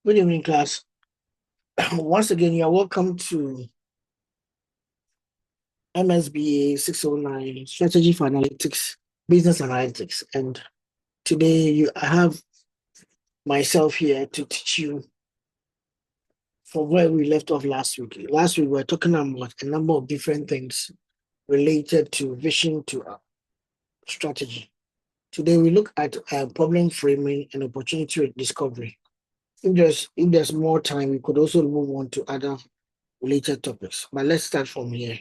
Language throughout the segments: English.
Good evening, class. Once again, you are welcome to MSBA 609 Strategy for Analytics, Business Analytics. And today I have myself here to teach you from where we left off last week. Last week, we were talking about a number of different things related to vision to strategy. Today, we look at problem framing and opportunity discovery. If there's more time, we could also move on to other related topics. But let's start from here.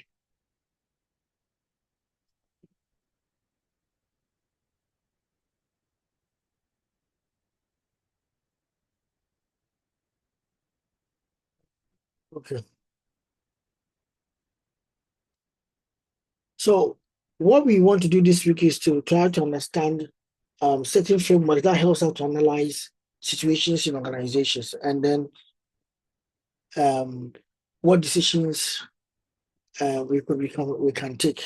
Okay. So what we want to do this week is to try to understand certain frameworks that helps us to analyze situations in organizations, and then what decisions we can take.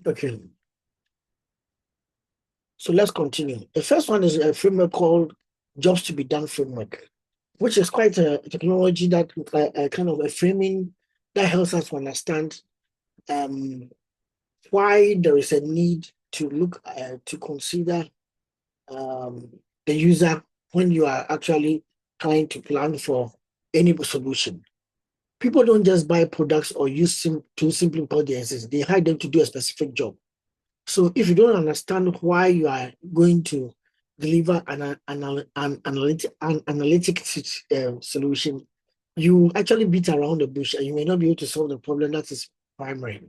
Okay. So let's continue. The first one is a framework called Jobs to be Done framework, which is quite a technology that kind of a framing that helps us to understand why there is a need to look to consider the user when you are actually trying to plan for any solution. People don't just buy products or use to simply call the assets. They hire them to do a specific job. So if you don't understand why you are going to deliver an analytic solution, you actually beat around the bush and you may not be able to solve the problem that is primary.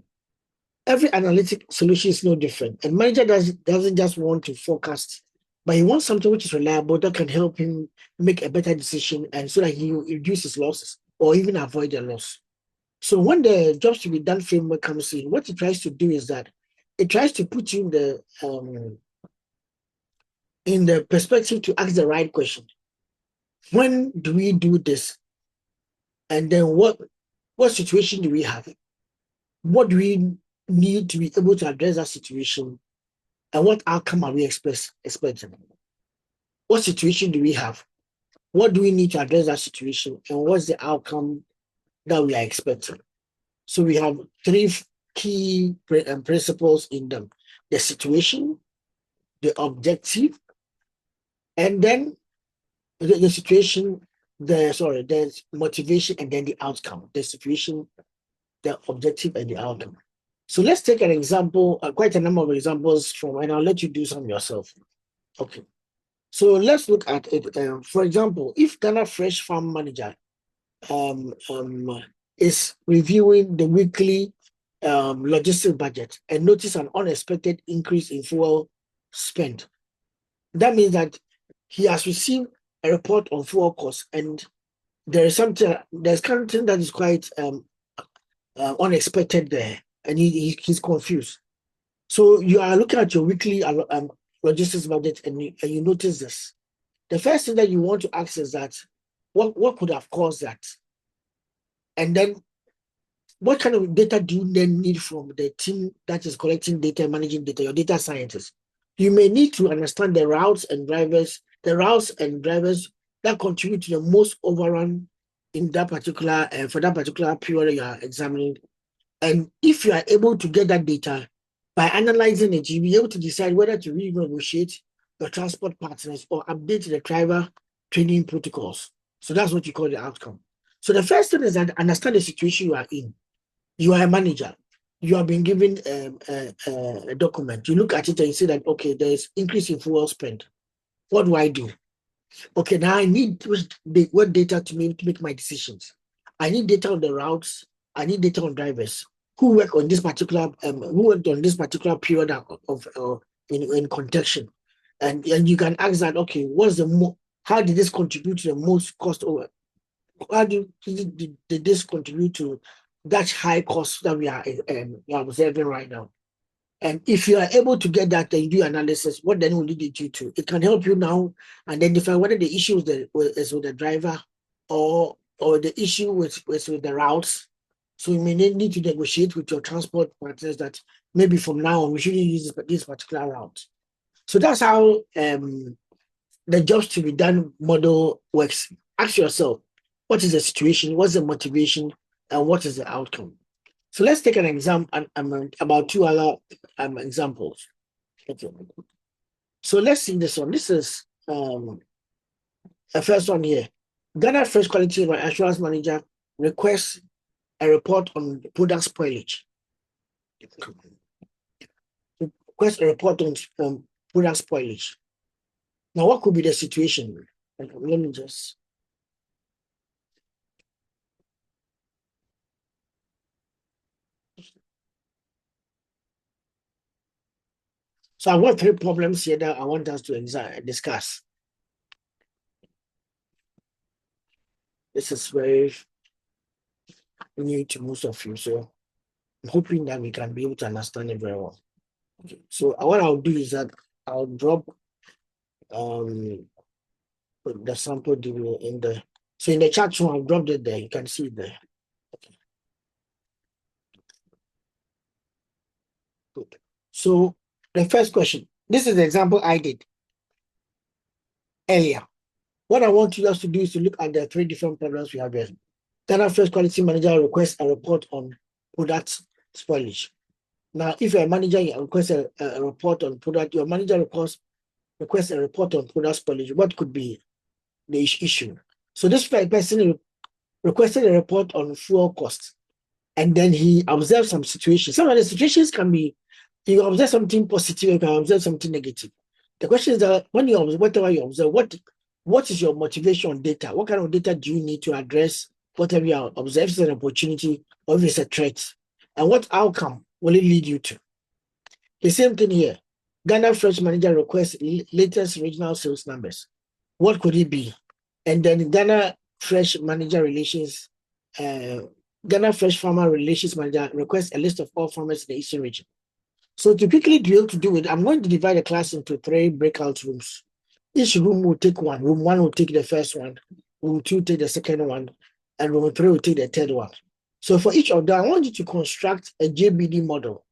Every analytic solution is no different. And manager doesn't just want to forecast, but he wants something which is reliable that can help him make a better decision, and so that he reduces losses or even avoid the loss. So when the Jobs to be Done framework comes in, what it tries to do is that it tries to put you in the perspective to ask the right question. When do we do this? And then what situation do we have? What do we need to be able to address that situation? And what outcome are we expecting? What situation do we have? What do we need to address that situation? And what's the outcome that we are expecting? So we have three key principles in them: the situation, the objective, and then the situation, the motivation, and then the outcome. The situation, the objective, and the outcome. So let's take an example, quite a number of examples from, and I'll let you do some yourself. Okay. So let's look at it. For example, if Ghana Fresh Farm Manager is reviewing the weekly logistic budget and notice an unexpected increase in fuel spend, that means that he has received a report on fuel costs, and there's something that is quite unexpected there, and he's confused. So you are looking at your weekly logistics budget, and you notice this. The first thing that you want to ask is that what could have caused that? And then what kind of data do you then need from the team that is collecting data, managing data, your data scientists? You may need to understand the routes and drivers that contribute to the most overrun in that particular for that particular period you are examining. And if you are able to get that data by analyzing it, you'll be able to decide whether to renegotiate your transport partners or update the driver training protocols. So that's what you call the outcome. So the first thing is that understand the situation you are in. You are a manager. You have been given a document. You look at it and you say that, okay, there's increase in fuel spend. What do I do? Okay, now I need what data to make my decisions. I need data on the routes. I need data on drivers who work on this particular who worked on this particular period of in contention, and you can ask that, okay, what's the how did this contribute to the most cost over? How did this contribute to that high cost that we are observing right now? And if you are able to get that and do analysis, what then will lead you to? It can help you now identify whether the issue is with the driver or the issue is with the routes. So you may need to negotiate with your transport partners that maybe from now on we shouldn't use this particular route. So that's how the jobs to be done model works. Ask yourself, what is the situation, what's the motivation, and what is the outcome? So let's take an example, about two other examples. Okay. So let's see this one. This is the first one here. Ghana Fresh Quality Assurance Manager requests a report on product spoilage. Request a report on product spoilage. Now, what could be the situation? Let me just. So I've got three problems here that I want us to discuss. This is very new to most of you, so I'm hoping that we can be able to understand it very well. Okay. So what I'll do is that I'll drop the sample DB in the in the chat room. I've dropped it there. You can see it there. Okay. Good. So the first question. This is the example I did earlier. What I want you guys to do is to look at the three different problems we have here. Ghana Fresh Quality Manager requests a report on product spoilage. Now, if you're a manager, you request a report on product, your manager requests a report on product spoilage. What could be the issue? So this person requested a report on fuel costs, and then he observed some situations. Some of the situations can be, you observe something positive, you can observe something negative. The question is that when you observe, whatever you observe, what is your motivation on data? What kind of data do you need to address whatever you observe is an opportunity or if it's a threat? And what outcome will it lead you to? The same thing here. Ghana Fresh Manager requests latest regional sales numbers. What could it be? And then Ghana Fresh Manager Relations, Ghana Fresh Farmer Relations Manager requests a list of all farmers in the Eastern region. So to quickly be able to do it, I'm going to divide the class into 3 breakout rooms. Each room will take one. Room 1 will take the first one. Room 2 take the second one. And room 3 will take the third one. So for each of them, I want you to construct a JTBD model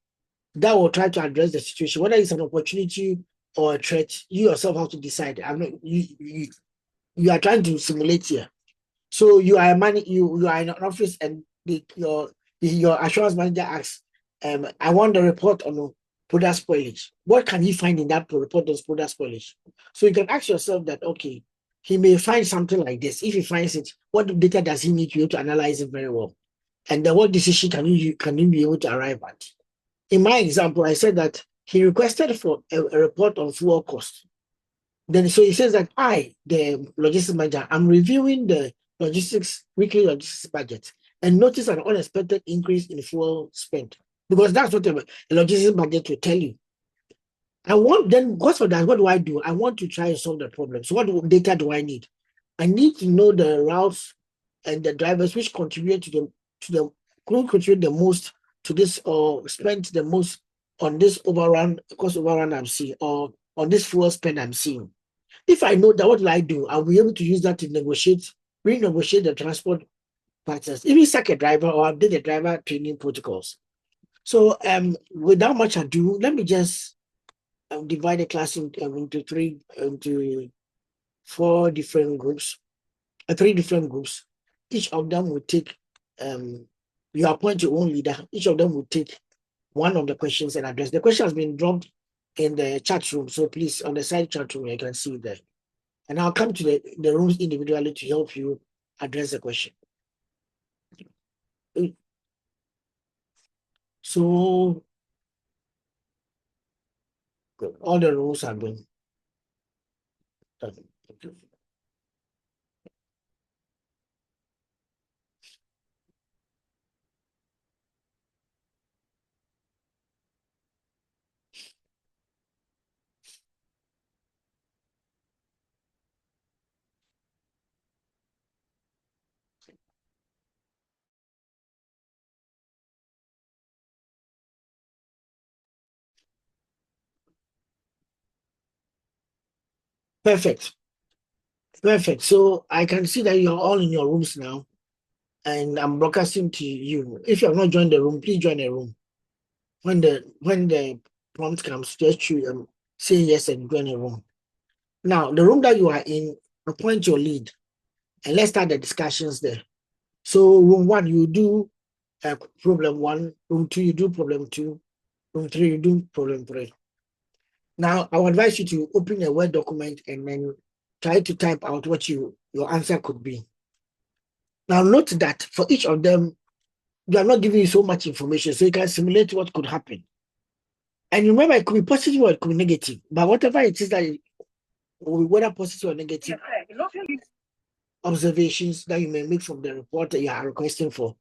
that will try to address the situation, whether it's an opportunity or a threat. You yourself have to decide. You are trying to simulate here. So you are you are in an office, and your assurance manager asks, I want the report on product spoilage. What can he find in that report on product spoilage? So you can ask yourself that, okay, he may find something like this. If he finds it, what data does he need to be able to analyze it very well? And then what decision can you be able to arrive at? In my example, I said that he requested for a report on fuel cost. Then so he says that the logistics manager, I'm reviewing the weekly logistics budget and notice an unexpected increase in fuel spend. Because that's what a logistics budget will tell you. Because for that, what do I do? I want to try and solve the problem. So what data do I need? I need to know the routes and the drivers which contribute contribute the most to this or spend the most on this cost overrun I'm seeing, or on this fuel spend I'm seeing. If I know that, what will I do? I'll be able to use that to renegotiate the transport partners, even sack a driver or update the driver training protocols. So without much ado, let me just divide the class into 4 different groups. three different groups. Each of them will take, you appoint your own leader. Each of them will take one of the questions and address. The question has been dropped in the chat room. So please, on the side chat room, you can see it there. And I'll come to the rooms individually to help you address the question. So all the rules have been done. Perfect. Perfect. So I can see that you're all in your rooms now, and I'm broadcasting to you. If you have not joined the room, please join the room. When the prompt comes, just say yes and join the room. Now, the room that you are in, appoint your lead, and let's start the discussions there. So room one, you do problem one. Room two, you do problem two. Room three, you do problem three. Now, I would advise you to open a Word document and then try to type out what your answer could be. Now, note that for each of them, you are not giving you so much information, so you can simulate what could happen. And remember, it could be positive or it could be negative, but whatever it is that whether positive or negative observations that you may make from the report that you are requesting for,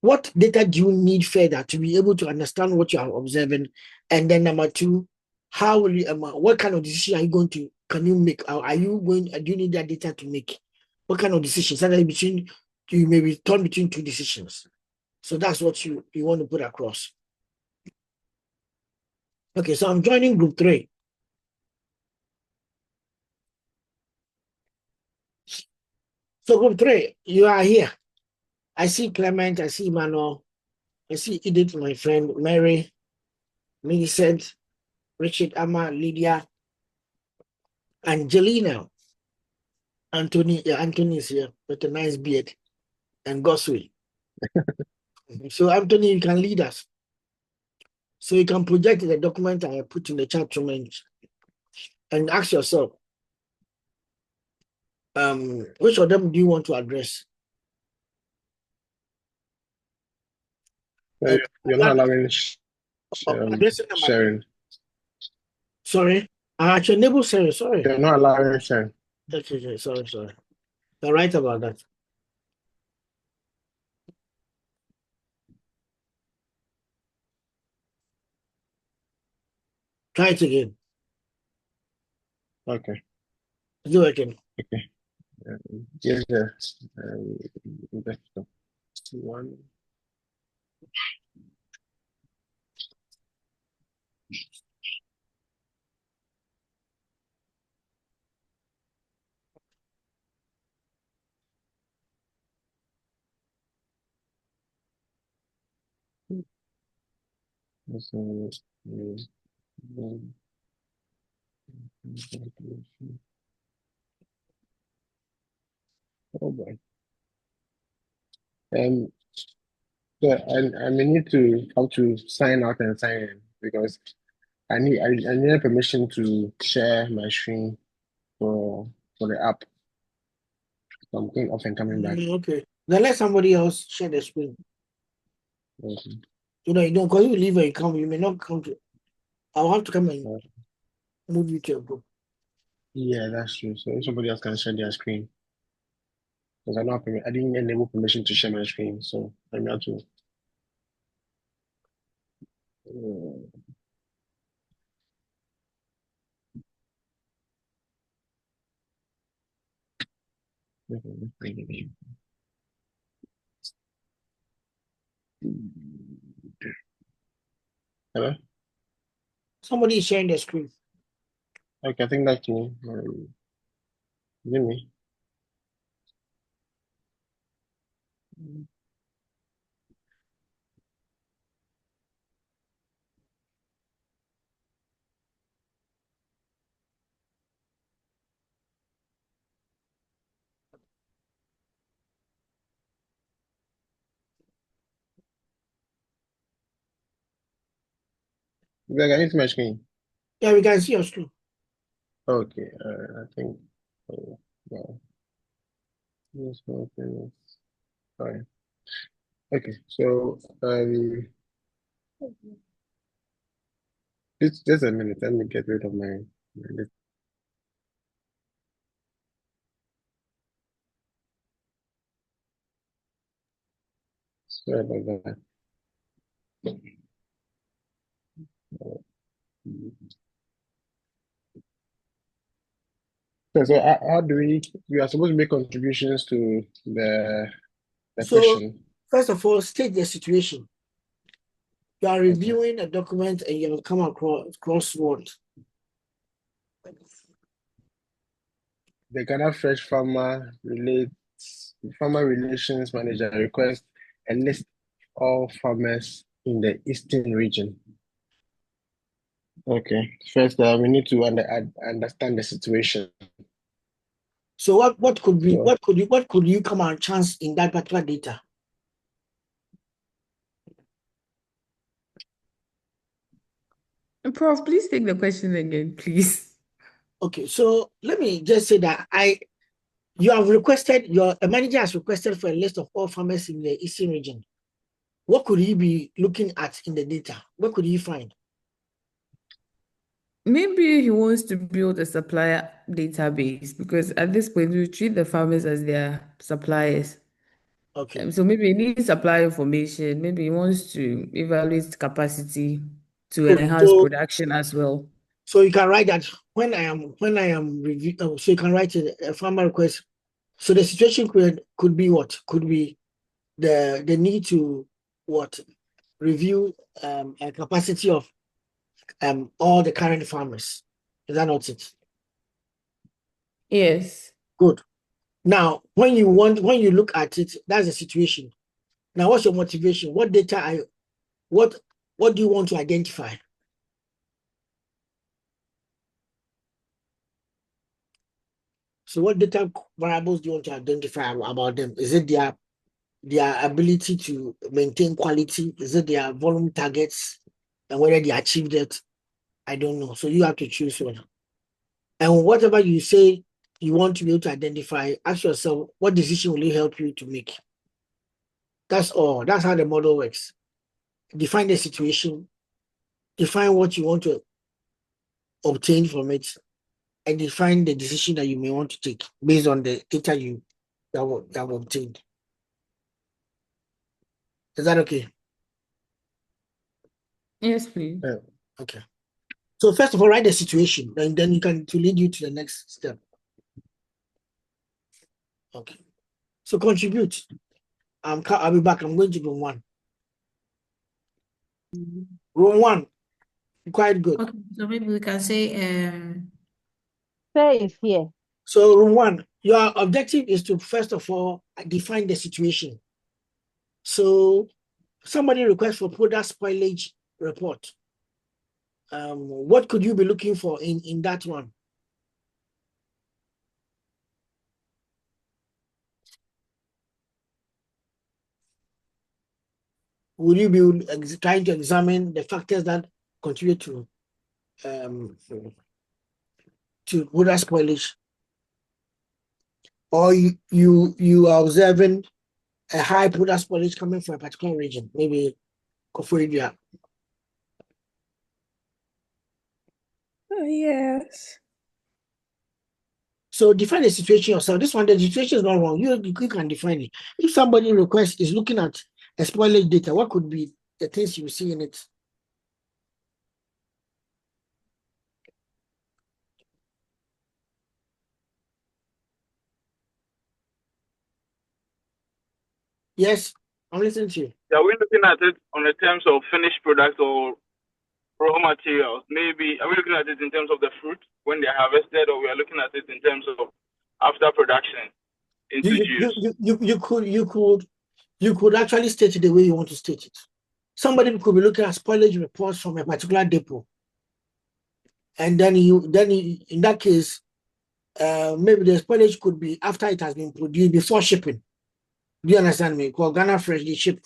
what data do you need further to be able to understand what you are observing? And then number two, how will you, what kind of decision are you going to, can you make? Are you going, do you need that data to make? What kind of decisions? And between, you may be torn between two decisions. So that's what you want to put across. Okay, so I'm joining group three. So group three, you are here. I see Clement, I see Emmanuel, I see Edith, my friend, Mary, Millicent, Richard, Amma, Lydia, Angelina, Anthony. Yeah, Anthony is here with a nice beard, and Goswell. So Anthony, you can lead us. So you can project the document I put in the chat room and ask yourself, which of them do you want to address? You're not allowing Addressing number three. sharing. Sorry, actually, neighbor, sorry. You're not allowing sharing. Okay, sorry. You're right about that. Try it again. Okay. Do it again. Okay. Yes, yes. One. Oh boy. So I may need to how to sign out and sign in because I need permission to share my screen for the app. So I'm going off and coming back. Okay. Then let somebody else share the screen. Okay. You don't, because you leave and come, you may not come to. I'll have to come and move you to a group. Yeah, that's true. So if somebody else can share their screen. Because I didn't enable permission to share my screen, so I'm not to. Hello? Somebody is sharing the screen. Okay, I think that's me. Is me? Can you see my screen? Yeah, we can see your screen. Okay, I think. Oh, wow. Yes, okay, fine. Okay, so just a minute. Let me get rid of my list. Sorry about that. So how do we are supposed to make contributions to the So, question? first of all, state the situation. You are Okay. reviewing a document and you have come across what? The Ghana Fresh Farmer Relations Manager requests a list of all farmers in the eastern region. Okay. First, we need to understand the situation. So what could be So what could you come and chance in that particular data? Prof, please take the question again, please. Okay, so let me just say that a manager has requested for a list of all farmers in the eastern region. What could he be looking at in the data? What could he find? Maybe he wants to build a supplier database because at this point we treat the farmers as their suppliers. Okay. So maybe he needs supply information. Maybe he wants to evaluate capacity to Good. enhance production as well. So you can write that when I am review. So you can write a farmer request. So the situation could be what? Could be the need to what? Review a capacity of all the current farmers. Is that not it? Yes. Good. Now, when you look at it, that's the situation. Now, what's your motivation? What data what do you want to identify? So what data variables do you want to identify about them? Is it their ability to maintain quality? Is it their volume targets and whether they achieved it? I don't know. So you have to choose one. And whatever you say you want to be able to identify, ask yourself, what decision will it help you to make? That's all. That's how the model works. Define the situation, define what you want to obtain from it, and define the decision that you may want to take based on the data you have obtained. Is that okay? Yes, please. Yeah. Okay. So first of all, write the situation, and then you can to lead you to the next step. Okay. So contribute. I'll be back. I'm going to room one. Room one, quite good. Okay, so maybe we can say Say is here. So room one, your objective is to first of all define the situation. So somebody requests for product spoilage report. What could you be looking for in that one? Will you be trying to examine the factors that contribute to product spoilage, or you are observing a high product spoilage coming from a particular region, maybe Koforidua? Yes. So define the situation yourself. This one, the situation is not wrong. You can define it. If somebody requests is looking at a spoilage data, what could be the things you see in it? Yes, I'm listening to you. Are we looking at it on the terms of finished products or raw materials? Maybe are we looking at it in terms of the fruit when they're harvested, or we are looking at it in terms of after production into juice? You could actually state it the way you want to state it. Somebody could be looking at spoilage reports from a particular depot, and then in that case, maybe the spoilage could be after it has been produced before shipping. Do you understand me? Because Ghana Fresh, they ship.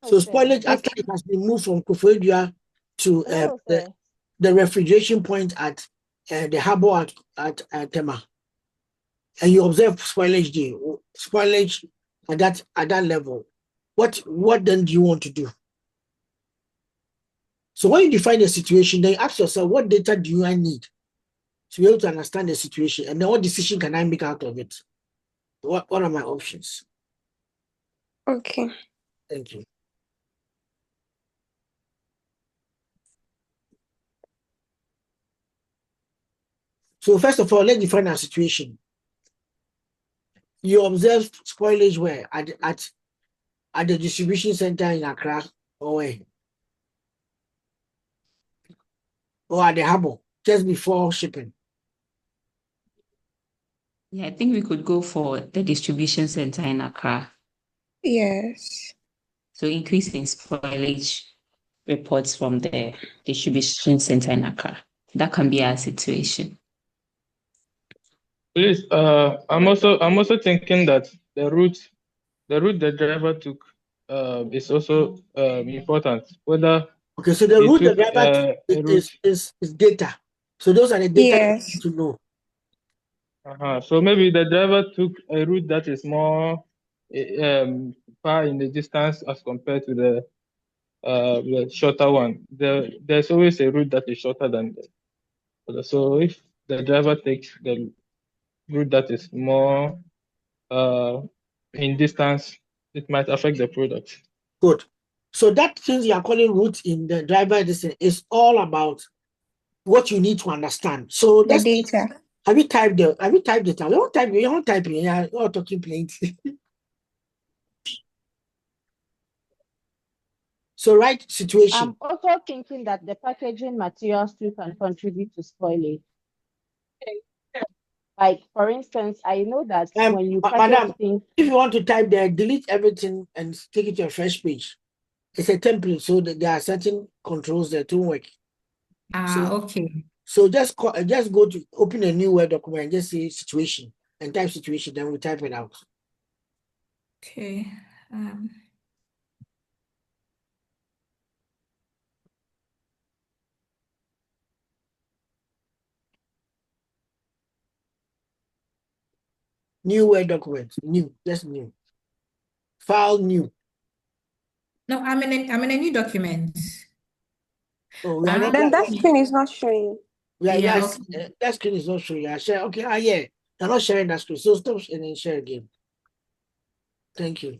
So spoilage after it has been moved from Koforidua to the refrigeration point at the harbor at Tema, and you observe spoilage there, spoilage at that level. What then do you want to do? So when you define the situation, then you ask yourself, what data do I need to be able to understand the situation, and then what decision can I make out of it? What are my options? Okay. Thank you. So first of all, let's define our situation. You observe spoilage where? At the distribution center in Accra, or where? Or at the harbor, just before shipping? Yeah, I think we could go for the distribution center in Accra. Yes. So increasing spoilage reports from the distribution center in Accra. That can be our situation. Please, I'm also thinking that the route the driver took is also important. Whether okay, so the route the driver is data. So those are the data you need to know. So maybe the driver took a route that is more far in the distance as compared to the shorter one. There's always a route that is shorter than the other. So if the driver takes the route that is more in distance, it might affect the product. Good. So that thing you are calling route in the driver is all about what you need to understand. So the data. Have you typed it? You don't type it. You're talking plenty. So right situation. I'm also thinking that the packaging materials too can contribute to spoilage. Like, for instance, I know that when you package Madam, things, if you want to type there, delete everything and take it to a fresh page. It's a template, so that there are certain controls that don't work. Okay. So just go to open a new Word document and just say situation and type situation, then we type it out. Okay. New Word document, just new. File new. No, I'm in a new document. Oh, then that screen is not showing. Yes, okay. that screen is not showing. I share. Okay, yeah. You're not sharing that screen. So stop and then share again. Thank you.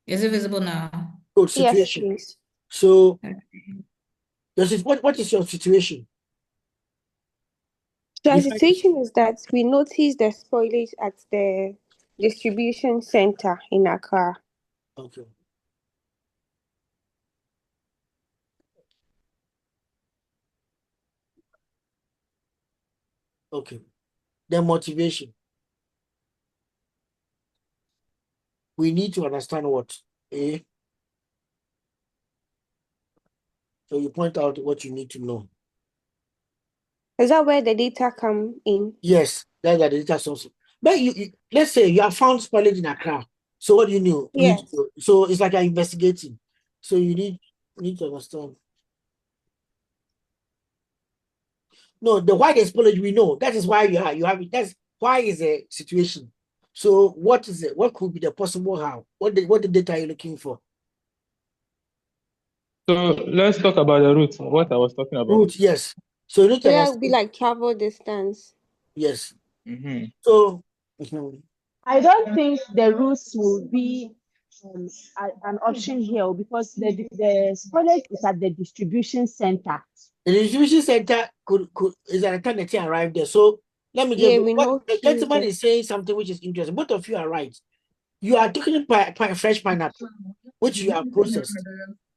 Is it visible now? Good situation. Yes, please. So, what is your situation? So our situation is that we noticed the spoilage at the distribution center in Accra. Okay. Okay. The motivation. We need to understand what. So you point out what you need to know. Is that where the data come in? Yes, that's the data source. But let's say you have found spoilage in Accra. So what do you know? Yes. So it's like you're investigating. So you need to understand. No, the why there's spoilage we know. That is why you have it. That's why is a situation. So what is it? What could be the possible how? What the data are you looking for? So let's talk about the route. What I was talking about. Route, yes. So you need to that would be like travel distance. Yes. Mm-hmm. So I don't think the routes will be an option here because the spoilage is at the distribution center. the distribution center is at the time that you arrived there. So let me just the gentleman is saying something which is interesting. Both of you are right. You are taking fresh pineapple, which you have processed.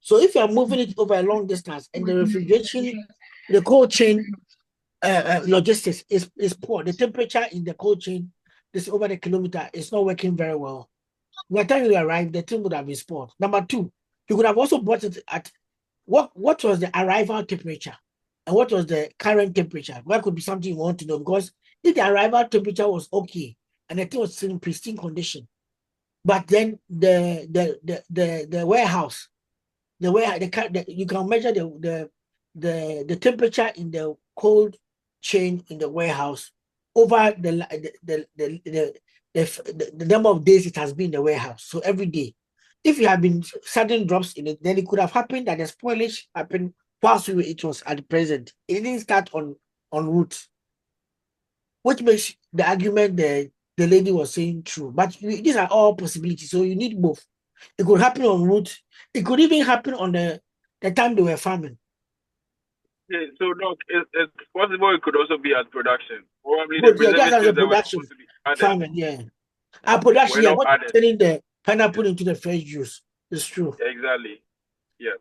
So if you are moving it over a long distance and the refrigeration, the cold chain logistics is poor. The temperature in the cold chain, this over the kilometer, is not working very well. By the time you arrive, the thing would have been spoiled. Number two, you could have also bought it at what was the arrival temperature and what was the current temperature? That could be something you want to know because If the arrival temperature was okay and the thing was in pristine condition, but then the warehouse, you can measure the temperature in the cold chain in the warehouse over the number of days it has been in the warehouse. So every day, if you have been sudden drops in it, then it could have happened that the spoilage happened whilst it was at the present. It didn't start on route, which makes the argument the lady was saying true. But these are all possibilities, so you need both. It could happen on route. It could even happen on the time they were farming. Yeah, so Doc, it's possible it could also be at production. Probably But the yeah, that's as a preservatives that were production supposed to be added farming. Yeah, our production. were Yeah, not what added. turning the pineapple into the fresh juice is true. Exactly. Yeah.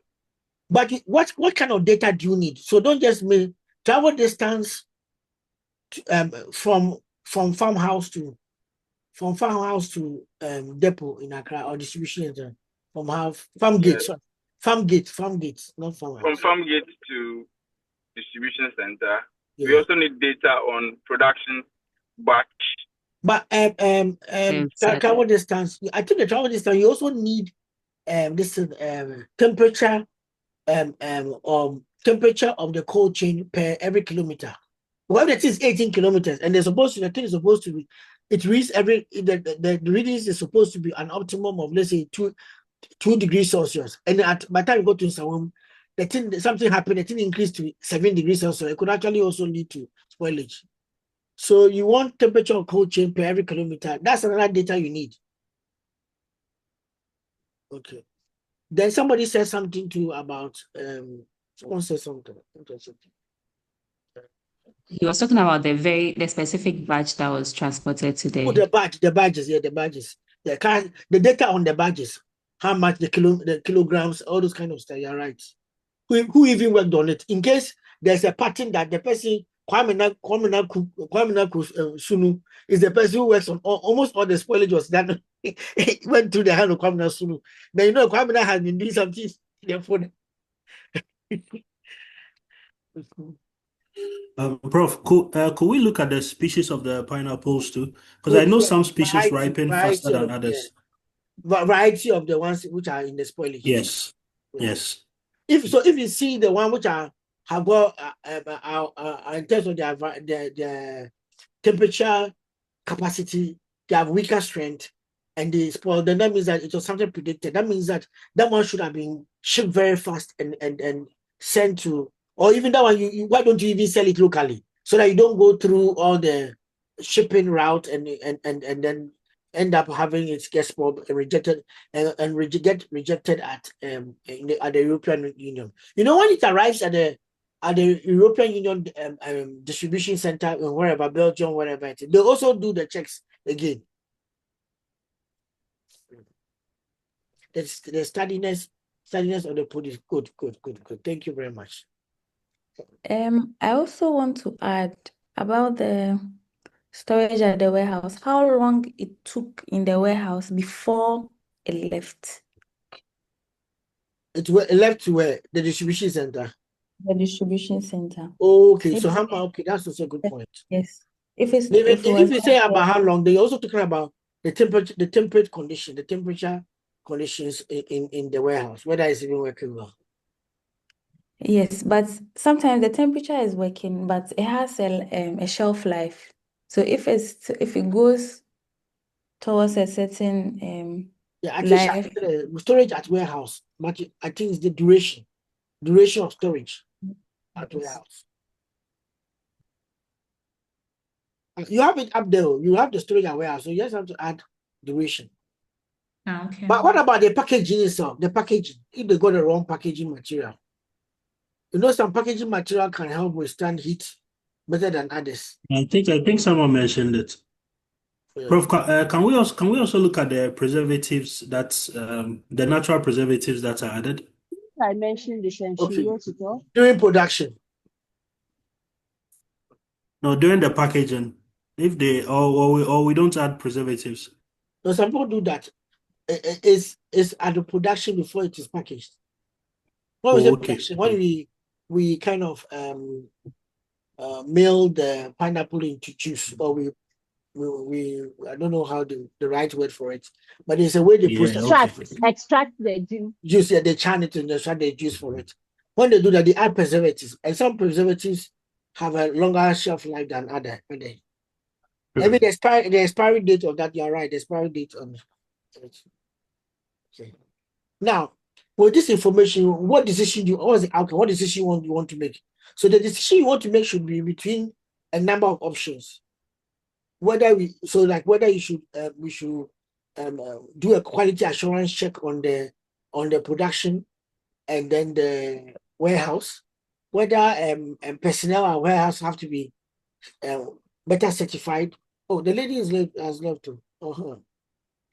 But what kind of data do you need? So don't just make travel distance from farmhouse to depot in Accra or distribution center farm Yes. gates, not From farmhouse. farm gate to distribution center. Yeah. We also need data on production batch. But travel distance. I think the travel distance you also need this temperature temperature of the cold chain per every kilometer. Well, that is 18 kilometers, and the thing is supposed to be it reads the readings is supposed to be an optimum of let's say 2 degrees Celsius. And by the time you go to Sawam, something happened, the thing increased to 7 degrees Celsius. It could actually also lead to spoilage. So you want temperature of cold chain per every kilometer. That's another data you need. Okay. Then somebody said something too about someone said something. He was talking about the specific batch that was transported today. Oh, the badges, yeah, the badges. The data on the badges, how much the kilograms, all those kind of stuff. You're right. Who even worked on it? In case there's a pattern that the person Kwame Sunu is the person who works on almost all the spoilage was done. It went through the hand of Kwame Sunu. Then you know Kwame has been doing something. Therefore, Prof, could we look at the species of the pineapples too? Because I know some species ripen faster than others. Variety of the ones which are in the spoilage. Yes, yes. If you see the one which have got in terms of the temperature capacity, they have weaker strength, and they spoil. Then that means that it was something predicted. That means that one should have been shipped very fast and sent to. Or even that one, why don't you even sell it locally so that you don't go through all the shipping route and then end up having it get spoiled and rejected get rejected at the European Union. You know, when it arrives at the European Union distribution center or wherever, Belgium, wherever it is, they also do the checks again. The steadiness of the produce. Good. Thank you very much. I also want to add about the storage at the warehouse, how long it took in the warehouse before it left. It left to where? The distribution center. The distribution center. Okay, so okay, that's also a good point. Yes. If you say about how long, they're also talking about the temperature conditions in the warehouse, whether it's even working well. Yes, but sometimes the temperature is working, but it has a shelf life. So if it goes towards a certain I think storage at warehouse, but I think it's the duration of storage at warehouse. You have it up there. You have the storage at warehouse, so you just have to add duration. Okay. But what about the packaging itself? The packaging, if they got the wrong packaging material, you know, some packaging material can help withstand heat better than others. I think someone mentioned it. Yeah. Prof, can we also look at the preservatives the natural preservatives that are added? I mentioned this and she wrote it off. During production. No, during the packaging. If they or we don't add preservatives. No, some people do that. It's at the production before it is packaged. When we say production, when we kind of mill the pineapple into juice, or we I don't know how the right word for it, but there's a way they process Extract the juice. Juice, yeah, they churn it and they extract the juice for it. When they do that, they add preservatives, and some preservatives have a longer shelf life than other. Maybe the expiry date of that, you're right, the expiry date on it. Okay. Now, with this information, what decision what is the outcome? What decision you want to make? So the decision you want to make should be between a number of options. Whether we should we should do a quality assurance check on the production and then the warehouse, whether personnel and warehouse have to be better certified. Oh, the lady has left too.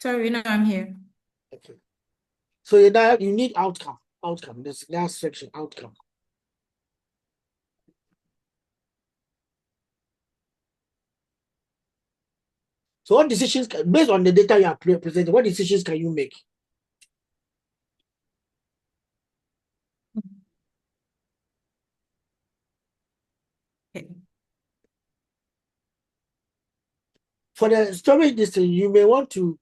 Sorry, no, I'm here. Okay. So you need outcome. This last section, outcome. So what decisions, based on the data you are presenting, what decisions can you make? Okay. For the storage distance, you may want to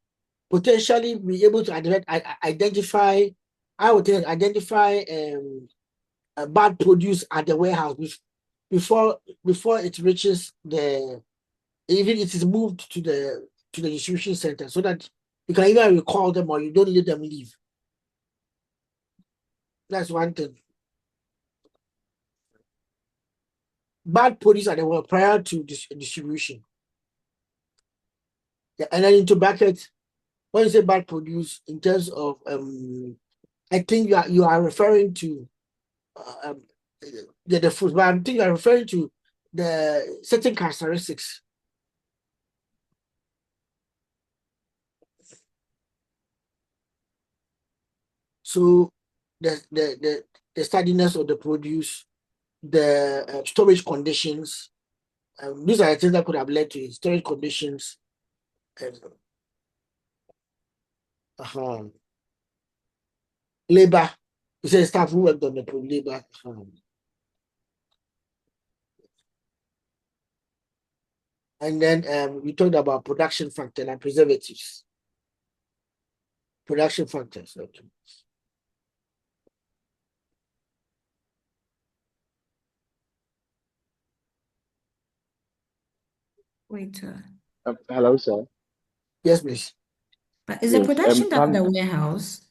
potentially be able to identify, I would think, identify bad produce at the warehouse before it reaches even it is moved to the distribution center, so that you can either recall them or you don't let them leave. That's one thing. Bad produce at the warehouse prior to distribution. Yeah, and then into brackets, when you say bad produce, in terms of I think you are referring to the food, but I think you are referring to the certain characteristics. So the sturdiness of the produce, the storage conditions, these are the things that could have led to it. Storage conditions. Labor. You say staff who worked on the labor. And then we talked about production factor and preservatives. Production factors. Okay. Wait. Hello, sir. Yes, please. But is the Yes, production done in the warehouse?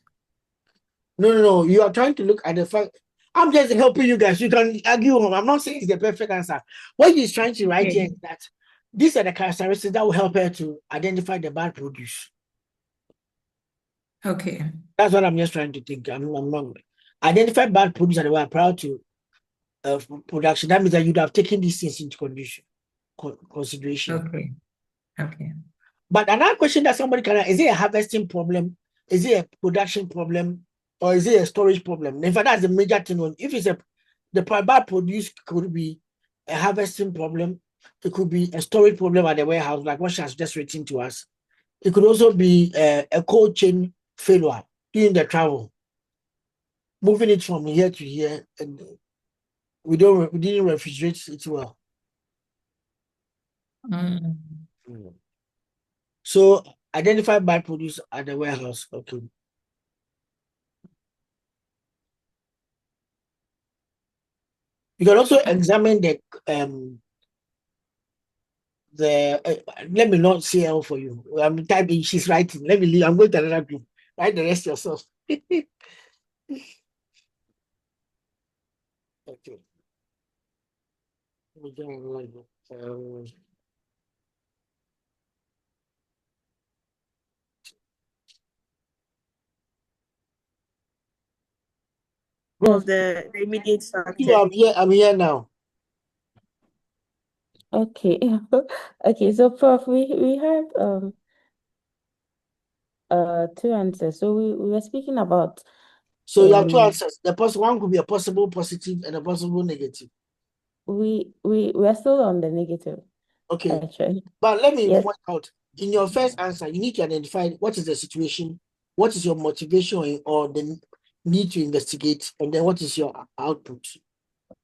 No. You are trying to look at the fact. I'm just helping you guys. You can argue. I'm not saying it's the perfect answer. What he's trying to write here is that these are the characteristics that will help her to identify the bad produce. Okay. That's what I'm just trying to think. I'm not identify bad produce and we're proud to production. That means that you'd have taken these things into consideration. Okay. But another question that somebody can ask, is it a harvesting problem? Is it a production problem? Or is it a storage problem? In fact, that's the major thing. If it's the bad produce could be a harvesting problem. It could be a storage problem at the warehouse, like what she has just written to us. It could also be a cold chain failure during the travel, moving it from here to here, and we didn't refrigerate it well. So identify bad produce at the warehouse. Okay. You can also examine let me not say L for you. I'm typing, she's writing. Let me leave. I'm going to another group. Write the rest yourself. Okay. Of the immediate factor. I'm here now. Okay. Okay, so Prof, we have two answers. So we were speaking about So you have two answers. The one could be a possible positive and a possible negative. we're still on the negative. Okay. Actually. But let me point out, in your first answer, you need to identify what is the situation, what is your motivation or the need to investigate, and then what is your output.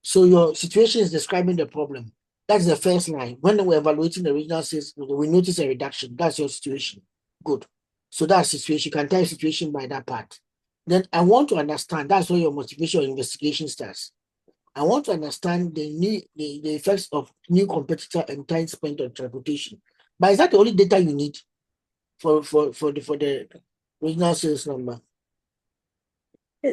So your situation is describing the problem. That's the first line. When we're evaluating the regional sales, we notice a reduction. That's your situation. Good. So that's situation. You can tell situation by that part. Then I want to understand. That's where your motivation or investigation starts. I want to understand the effects of new competitor and time spent on transportation. But is that the only data you need for the regional sales number?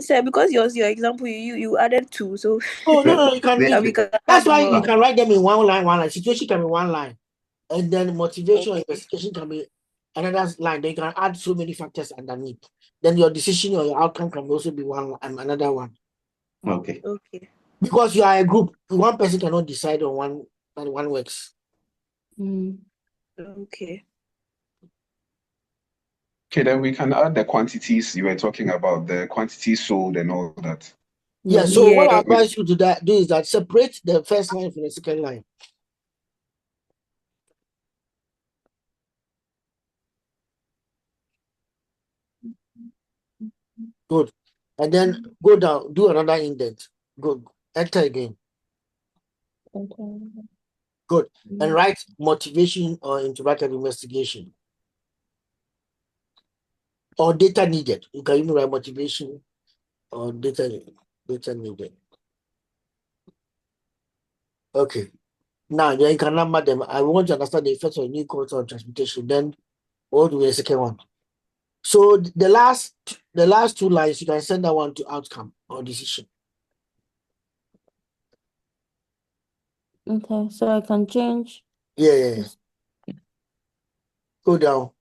Sir, because yours your example, you added two, so Oh no, you can. we can That's add why you more. can write them in one line, one line. Situation can be one line, and then motivation or Okay. investigation can be another line. Then you can add so many factors underneath. Then your decision or your outcome can also be one and another one. Okay. Okay. Because you are a group, one person cannot decide on one, and one works. Okay. Okay, then we can add the quantities you were talking about, the quantities sold and all that. Yeah. So what I Yeah. advise you to do is that separate the first line from the second line. Good. And then go down, do another indent. Good. Enter again. Good. And write motivation or interactive investigation. Or data needed. You can even write motivation or data needed. Okay. Now then you can number them. I want to understand the effects of new codes on transportation. Then what do we the second one? So the last two lines, you can send that one to outcome or decision. Okay, so I can change. Yeah. Go down.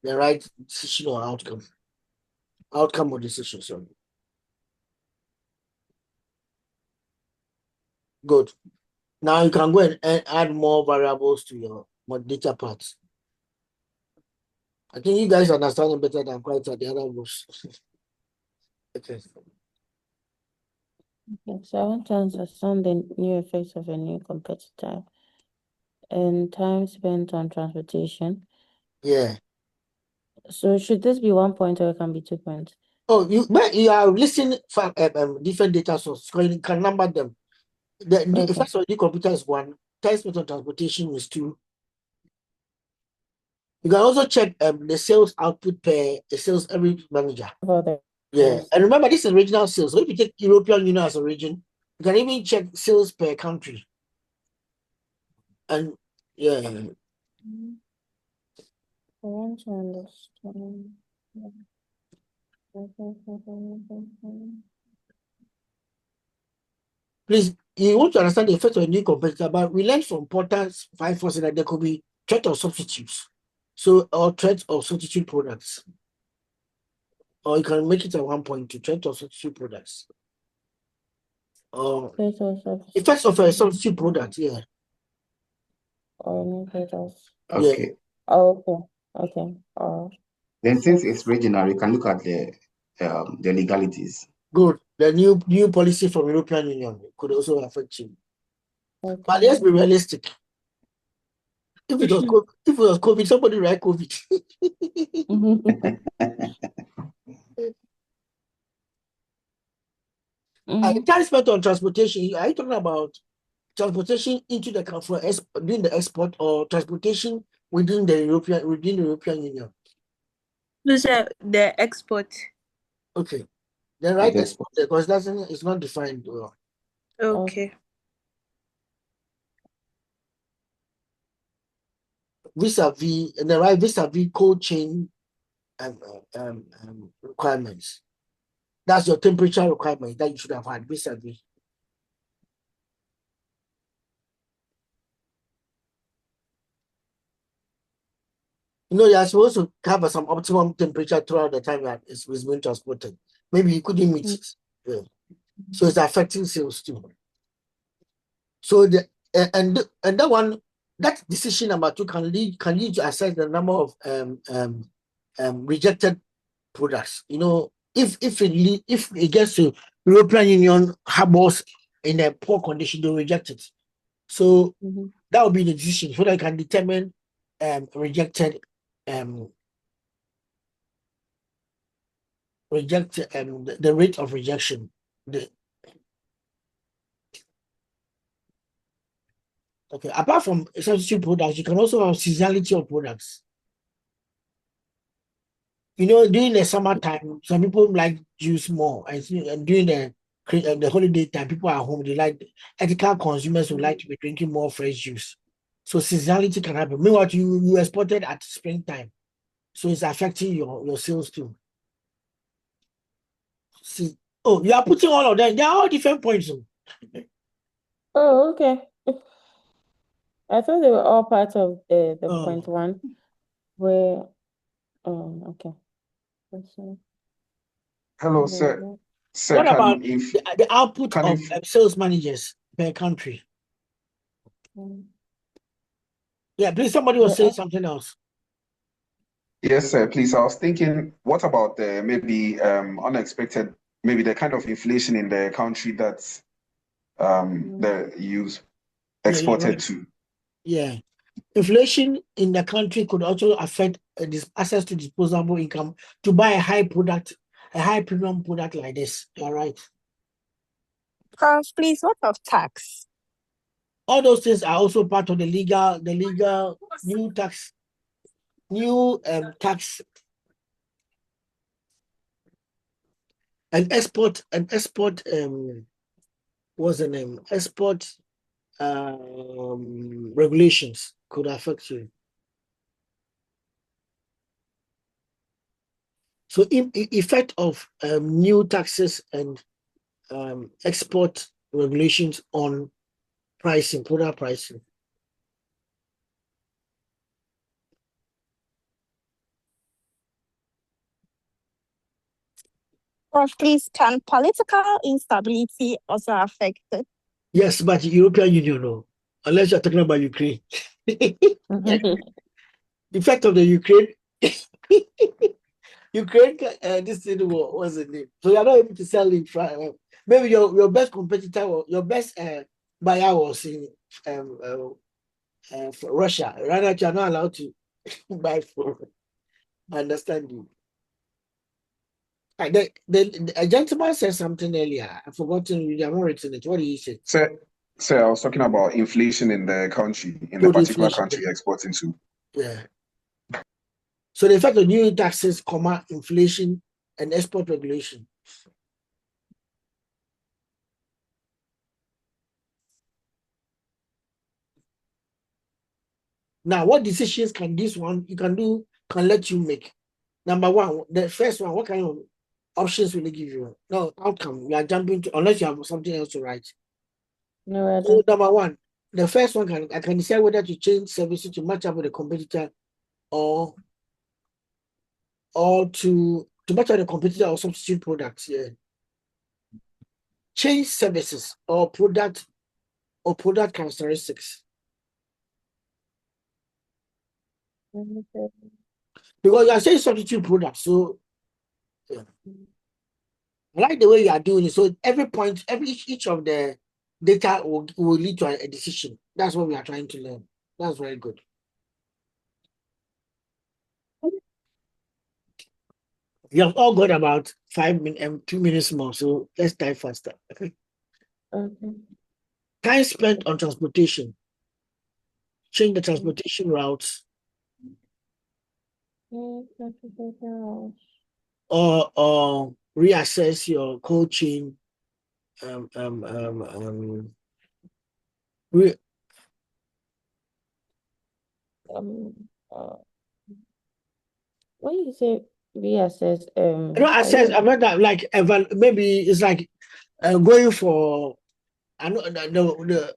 Then write decision or outcome. Outcome or decision, sorry. Good. Now you can go and add more variables to your data parts. I think you guys understand it better than quite the other groups. Okay. Okay, so I want to understand the new effects of a new competitor and time spent on transportation. Yeah. So should this be 1 point or it can be 2 points? Oh, you are listing different data sources. You can number them. The first one, the computer is 1. Time spent on transportation is 2. You can also check the sales output per sales every manager. Yeah, and remember this is regional sales. So if you take European Union as a region, you can even check sales per country. And yeah. I want to understand. Please, you want to understand the effect of a new competitor, but we learned from Porter's 5 forces that there could be threat of substitutes. So, or threat of substitute products. Or you can make it a 1 point to threat of substitute products. Or effects of a substitute product, yeah. Okay. Yeah. Oh, okay. Then since it's regional, we can look at the legalities. Good. The new policy from European Union could also affect you. Okay. But let's be realistic. If it was COVID, somebody write COVID. Time spent on transportation. Are you talking about transportation into the country doing the export or transportation within the European Union? No, sir, the export. Okay. Then write export because it's not defined well. Okay. Vis-a-vis, and then write vis-a-vis cold chain requirements. That's your temperature requirement that you should have had vis-a-vis. You know, you're supposed to have some optimum temperature throughout the time that it's being transported. Maybe you couldn't meet it. Yeah. So it's affecting sales too. So and that one, that decision number 2 can lead to assess the number of rejected products. You know, if it gets to European Union harbors in a poor condition, they reject it. So that would be the decision so that you can determine the rate of rejection. Okay. Apart from substitute products, you can also have seasonality of products. During the summertime, some people like juice more, and during the holiday time, people are home. They like ethical consumers who like to be drinking more fresh juice. So seasonality can happen. Meanwhile, you exported at springtime, so it's affecting your sales too. See, you are putting all of them. They are all different points. Oh, okay. I thought they were all part of the Oh. point one, where okay. Hello, sir. Sir, What about if the output can of if sales managers per country? Yeah, please, somebody was saying something else. yes, sir, please. I was thinking, what about the maybe unexpected, maybe the kind of inflation in the country that the you Yeah, you're exported right. to? Yeah. Inflation in the country could also affect this access to disposable income to buy a high premium product like this. You're right. Prof, please, what of tax? All those things are also part of the legal new tax and export what's the name? Export regulations could affect you. So effect of new taxes and export regulations on pricing, product pricing. Prof, please, can political instability also affect it? Yes, but the European Union, no. Unless you're talking about Ukraine. Effect of the Ukraine. Ukraine, this thing was the name. So you're not able to sell in France. Maybe your best competitor or your best buyer was in Russia. Right now, you're not allowed to buy from. I understand you. A gentleman said something earlier. I've forgotten. I haven't written it. What did he say? Sir, I was talking about inflation in the country, in the Total particular inflation, country you're exporting to. Yeah. So the effect of new taxes, inflation, and export regulation. Now, what decisions can let you make? Number one, the first one, what kind of options will they give you? No, outcome. You are jumping to, unless you have something else to write. No, I So don't. number one, the first one I can decide whether to change services to match up with a competitor or to match up with a competitor or substitute products. Yeah. Change services or product characteristics. Because you are saying substitute products, so yeah. I like the way you are doing it. So every point, each of the data will lead to a decision. That's what we are trying to learn. That's very good. You have all got about 5 minutes, 2 minutes more. So let's type faster. Okay. Time spent on transportation. Change the transportation routes. Or reassess your cold chain. When you say reassess, Not assess. I mean that like maybe it's like going for. I know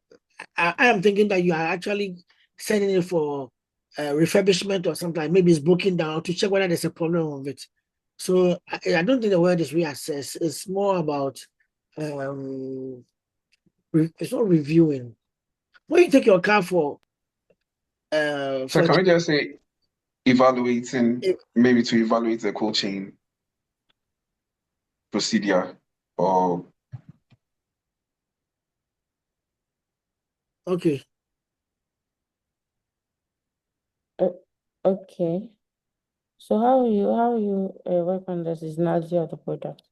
I am thinking that you are actually sending it for refurbishment or something. Maybe it's broken down to check whether there's a problem with it. So I don't think the word is reassess. It's more about it's not reviewing. When you take your car for So can we just say evaluating, maybe to evaluate the cold chain procedure or okay. Okay. So how you work on the seasonality of the product?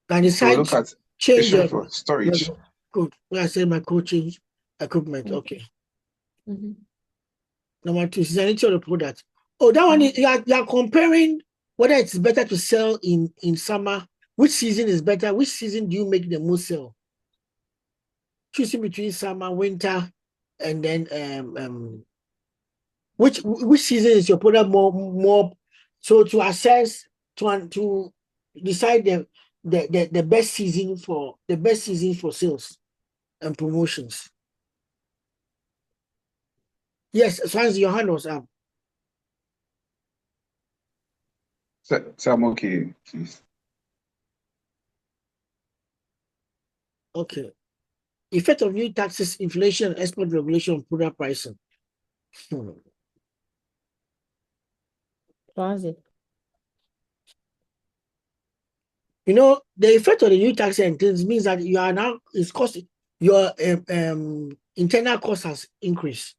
And so look at Change your storage. good. When I say my code change equipment, okay. Number 2, seasonality of the product. Oh, that one you are comparing whether it's better to sell in summer. Which season is better? Which season do you make the most sell? Choosing between summer, winter, and then which season is your product more so to assess to decide the best season for sales and promotions. Yes, Swansea, your hand was up. So I'm okay, please. Okay. Effect of new taxes, inflation, and export regulation on product pricing. Swansea. You know, the effect of the new tax and things means that you are now it's costing your internal cost has increased.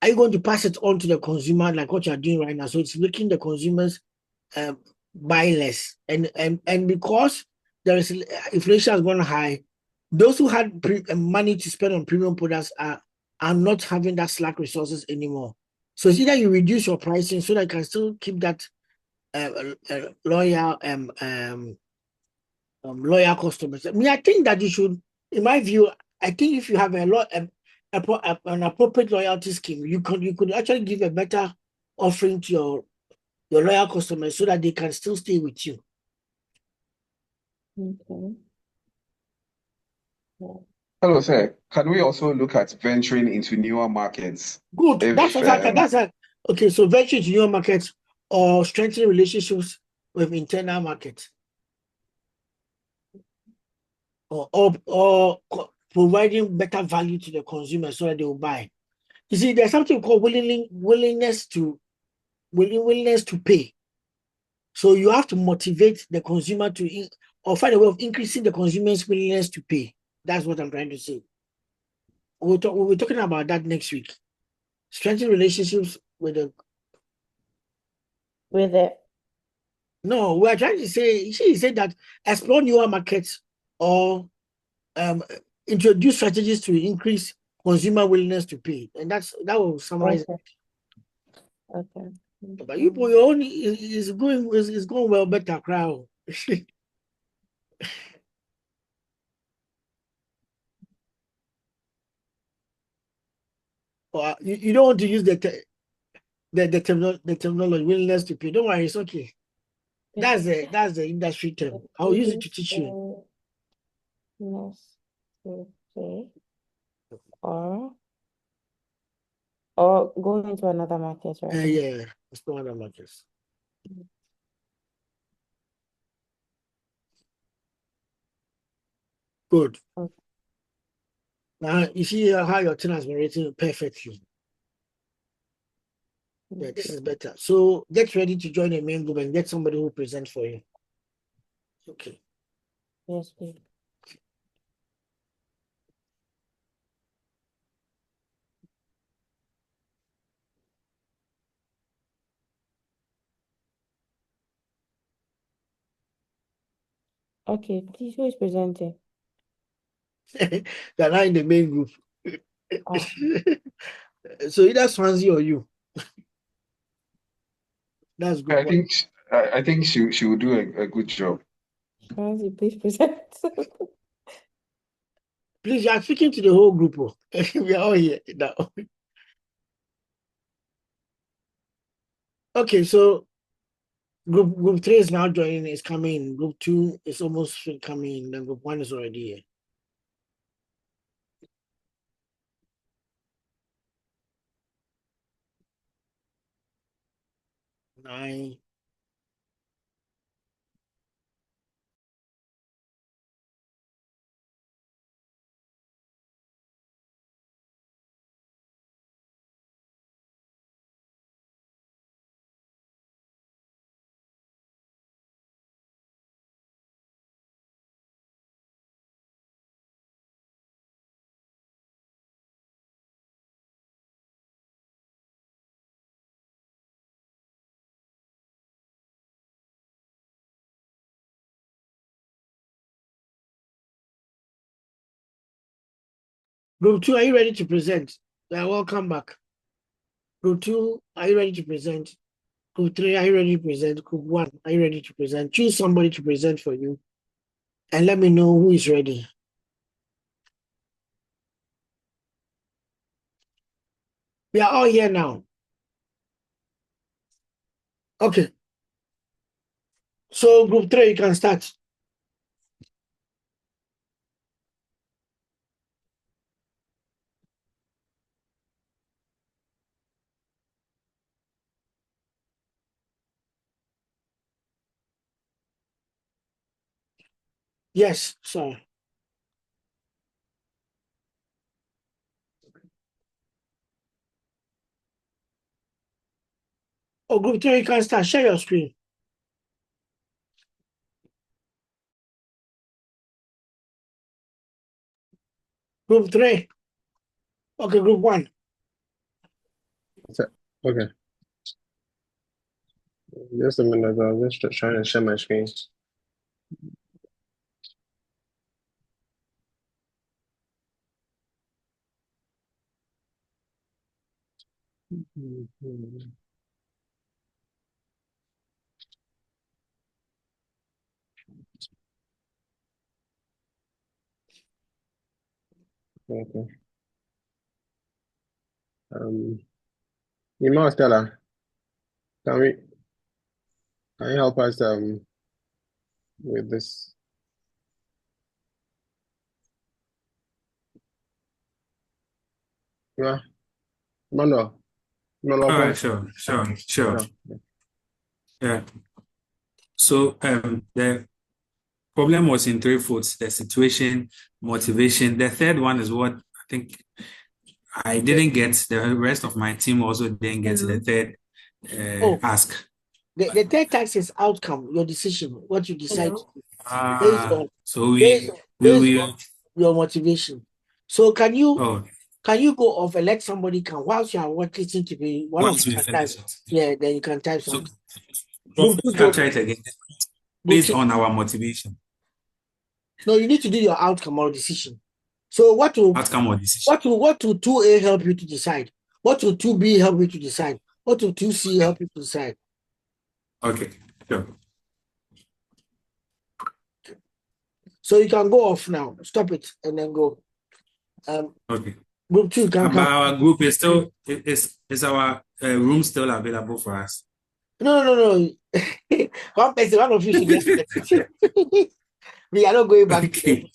Are you going to pass it on to the consumer like what you are doing right now? So it's making the consumers buy less, and because there is inflation has gone high, those who had money to spend on premium products are not having that slack resources anymore. So it's either you reduce your pricing so that you can still keep that loyal loyal customers. I mean, I think that you should, in my view, I think if you have an appropriate loyalty scheme, you could actually give a better offering to your loyal customers so that they can still stay with you. Okay. Hello, sir. Can we also look at venturing into newer markets? Good. Okay. So venture into newer markets or strengthening relationships with internal markets, or providing better value to the consumer so that they will buy. You see, there's something called willingness to pay. So you have to motivate the consumer or find a way of increasing the consumer's willingness to pay. That's what I'm trying to say. We'll be talking about that next week. Strengthen relationships with the. No, we're trying to say. She said that explore newer markets or introduce strategies to increase consumer willingness to pay, and that will summarize. Okay. But your own is going well better, crowd. Or you don't want to use the terminology willingness to pay. Don't worry, it's okay. That's the industry term. I'll use it to teach you. Willingness to pay or going into another market, right? Yeah, it's not other markets. Good. Okay. Now you see how your turn has been written perfectly. Yeah, this is better. So get ready to join the main group and get somebody who presents for you. Okay. Yes, please. Okay, please, who is presenting? They're not in the main group. Oh. So either Swansea or you. That's good. I think she will do a good job. Swansea, please present. Please, you are speaking to the whole group. We are all here now. Okay, so group 3 is now joining, is coming. Group 2 is almost coming. Then group 1 is already here. Nine. Group 2, are you ready to present? Welcome back. Group 2, are you ready to present? Group 3, are you ready to present? Group 1, are you ready to present? Choose somebody to present for you and let me know who is ready. We are all here now. Okay. So group 3, you can start. Yes, sorry. Oh, group 3, you can start. Share your screen. Group 3. Okay, group 1. Okay. Just a minute, I'm just trying to share my screen. Okay. Email Stella, can you help us with this? Yeah, Manuel. All right, sure. Yeah. So the problem was in three folds: the situation, motivation. The third one is what I think I didn't get. The rest of my team also didn't get the third ask. The third task is outcome, your decision, what you decide to do, based on your motivation. So can you go off and let somebody come whilst you are listening to me? One of you can type. Yeah, then you can type something. Capture it again. Based on our motivation. No, you need to do your outcome or decision. So what will 2A help you to decide? What will 2B help you to decide? What will 2C help you to decide? Okay, sure. So you can go off now. Stop it and then go. Okay. Group 2 can come. Our group is still is our room still available for us? No. One person, one of you should just we are not going back. Okay.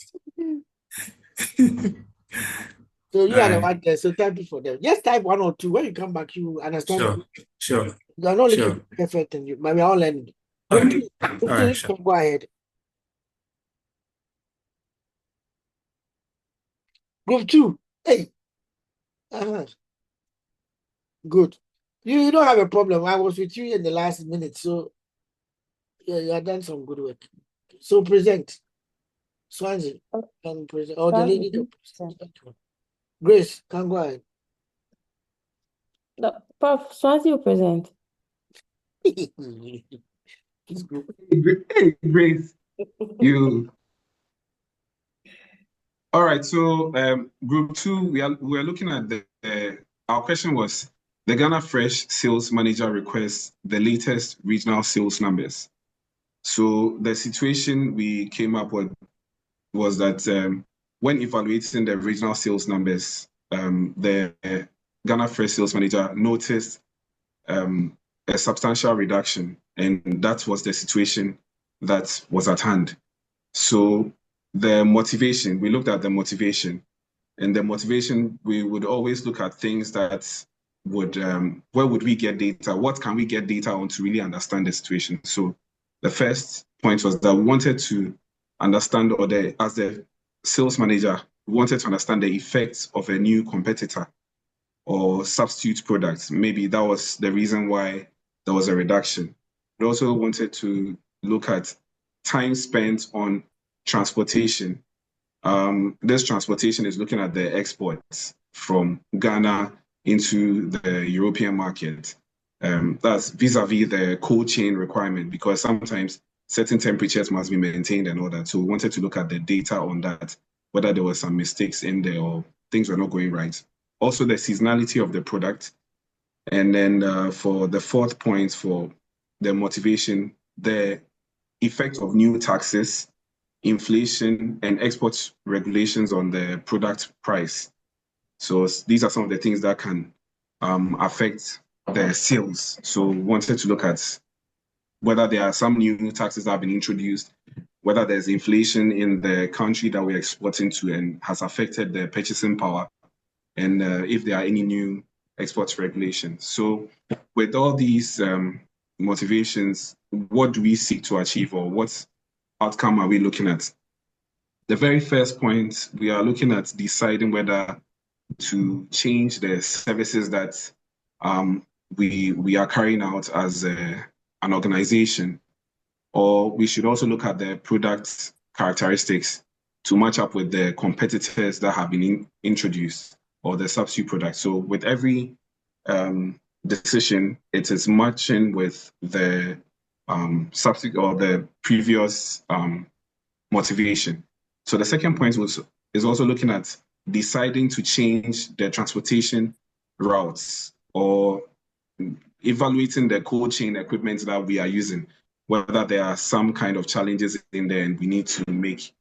So you are the one there. So type it for them. Just type 1 or 2. When you come back, you understand. Sure. You are not looking perfect, and but we are all learning. Group 2, sure. Go ahead. Group 2, hey. Good. You don't have a problem. I was with you in the last minute, so yeah, you have done some good work. So present. Swansea can present, or the lady can present. Grace, can go ahead. No, Prof, Swansea will present. Hey, Grace, you. All right. So, group 2, we are looking at our question was the Ghana Fresh sales manager requests the latest regional sales numbers. So the situation we came up with was that when evaluating the regional sales numbers, the Ghana Fresh sales manager noticed a substantial reduction, and that was the situation that was at hand. So the motivation, we looked at the motivation, and the motivation, we would always look at things that would, where would we get data? What can we get data on to really understand the situation? So the first point was that we wanted to understand, as the sales manager, we wanted to understand the effects of a new competitor or substitute products. Maybe that was the reason why there was a reduction. We also wanted to look at time spent on transportation. This transportation is looking at the exports from Ghana into the European market. That's vis-a-vis the cold chain requirement, because sometimes certain temperatures must be maintained and all that. So we wanted to look at the data on that, whether there were some mistakes in there or things were not going right. Also, the seasonality of the product. And then for the fourth point, for the motivation, the effect of new taxes, inflation, and export regulations on the product price. So these are some of the things that can affect the sales. So we wanted to look at whether there are some new taxes that have been introduced, whether there's inflation in the country that we're exporting to and has affected the purchasing power, and if there are any new export regulations. So with all these motivations, what do we seek to achieve, or what outcome are we looking at? The very first point, we are looking at deciding whether to change the services that we are carrying out as an organization, or we should also look at the product characteristics to match up with the competitors that have been introduced, or the substitute products. So with every decision, it is matching with the substitute or the previous motivation. So the second point is also looking at deciding to change the transportation routes, or evaluating the cold chain equipment that we are using, whether there are some kind of challenges in there and we need to make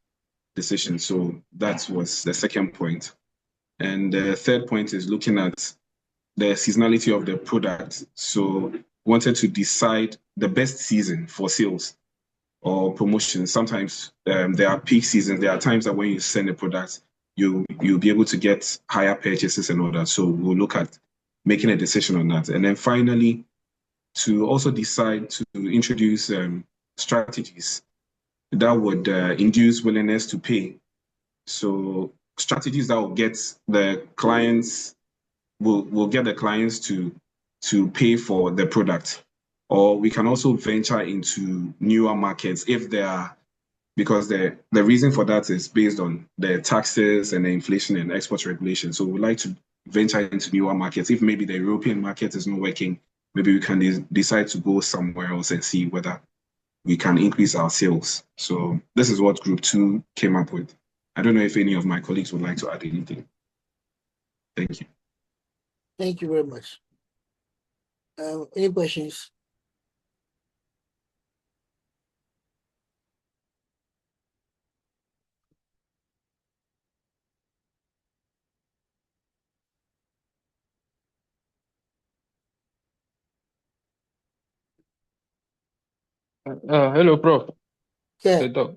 decisions. So that was the second point. And the third point is looking at the seasonality of the product. So wanted to decide the best season for sales or promotions. Sometimes there are peak seasons. There are times that when you send a product, you'll be able to get higher purchases and all that. So we'll look at making a decision on that. And then finally, to also decide to introduce strategies that would induce willingness to pay. So strategies that will get the clients, will get the clients to pay for the product. Or we can also venture into newer markets if there are, because the reason for that is based on the taxes and the inflation and export regulation. So we'd like to venture into newer markets. If maybe the European market is not working, maybe we can decide to go somewhere else and see whether we can increase our sales. So this is what Group 2 came up with. I don't know if any of my colleagues would like to add anything. Thank you. Thank you very much. Any questions? Hello, Prof. Yeah. Doc.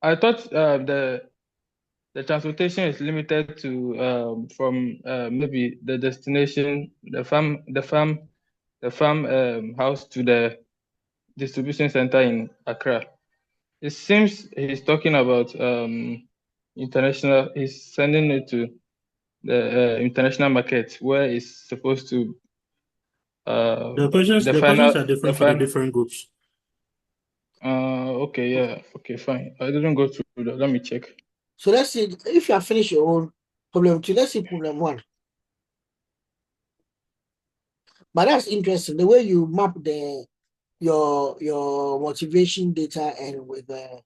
I thought the transportation is limited to from maybe the destination, the farm house to the distribution center in Accra. It seems he's talking about international. He's sending it to the international market where it's supposed to. The questions are different for the different groups. Okay, yeah. Okay, fine. I didn't go through that. Let me check. So let's see if you have finished your own problem 2. Let's see problem 1. But that's interesting, the way you map your motivation data and with the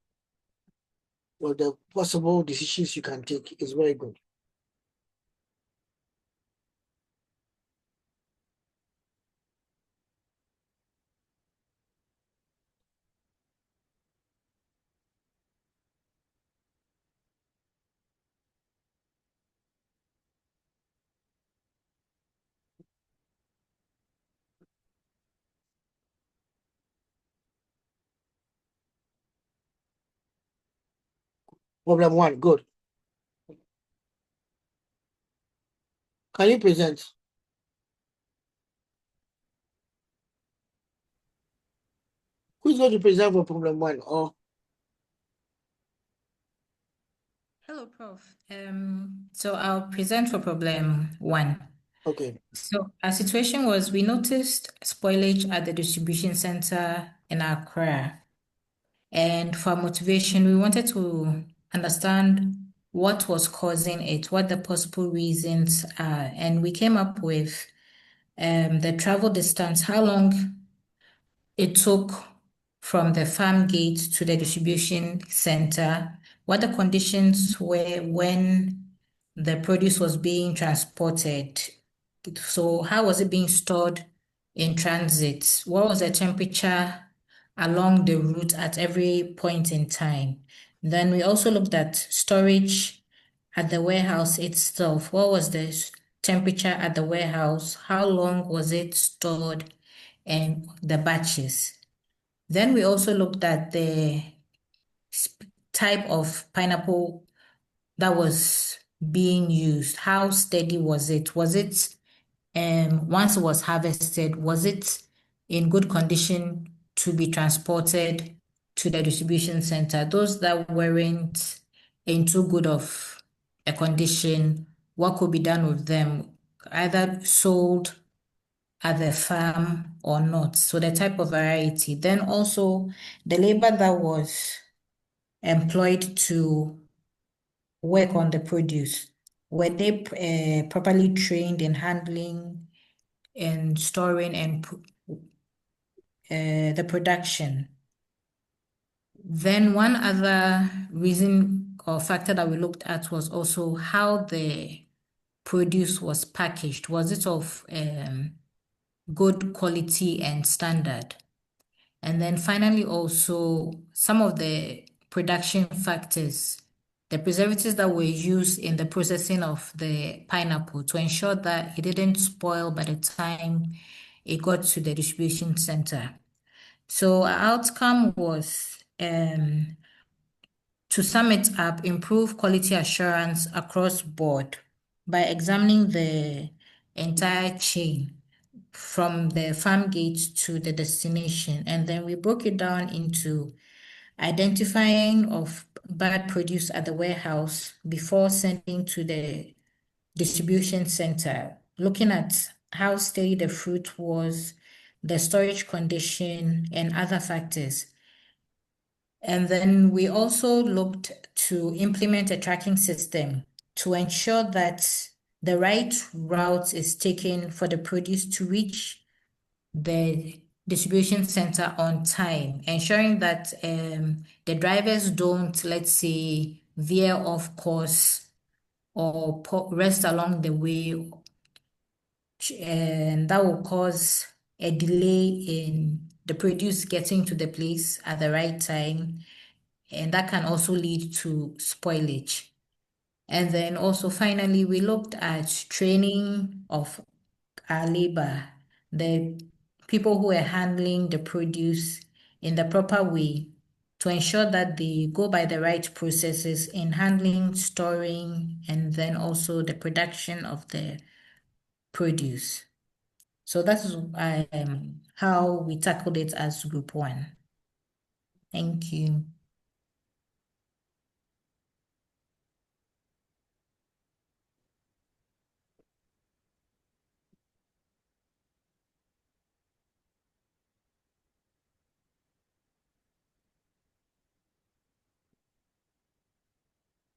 possible decisions you can take is very good. Problem 1, good. Can you present? Who's going to present for problem 1? Or Hello, Prof. So I'll present for problem 1. okay. So our situation was we noticed spoilage at the distribution center in Accra. And for motivation, we wanted to understand what was causing it, what the possible reasons are. And we came up with the travel distance, how long it took from the farm gate to the distribution center, what the conditions were when the produce was being transported. So how was it being stored in transit? What was the temperature along the route at every point in time? Then we also looked at storage at the warehouse itself. What was the temperature at the warehouse? How long was it stored? And the batches. Then we also looked at the type of pineapple that was being used. How steady was it? Was it, once it was harvested, was it in good condition to be transported to the distribution center? Those that weren't in too good of a condition, what could be done with them? Either sold at the farm or not. So the type of variety. Then also the labor that was employed to work on the produce. Were they properly trained in handling and storing and the production? Then one other reason or factor that we looked at was also how the produce was packaged. Was it of good quality and standard? And then finally, also some of the production factors, the preservatives that were used in the processing of the pineapple to ensure that it didn't spoil by the time it got to the distribution center. So our outcome was, to sum it up, improve quality assurance across board by examining the entire chain from the farm gate to the destination. And then we broke it down into identifying of bad produce at the warehouse before sending to the distribution center, looking at how steady the fruit was, the storage condition, and other factors. And then we also looked to implement a tracking system to ensure that the right route is taken for the produce to reach the distribution center on time, ensuring that the drivers don't, let's say, veer off course or rest along the way, and that will cause a delay in the produce getting to the place at the right time, and that can also lead to spoilage. And then also finally, we looked at training of our labor, the people who are handling the produce in the proper way to ensure that they go by the right processes in handling, storing, and then also the production of the produce. So that's how we tackled it as group 1. Thank you.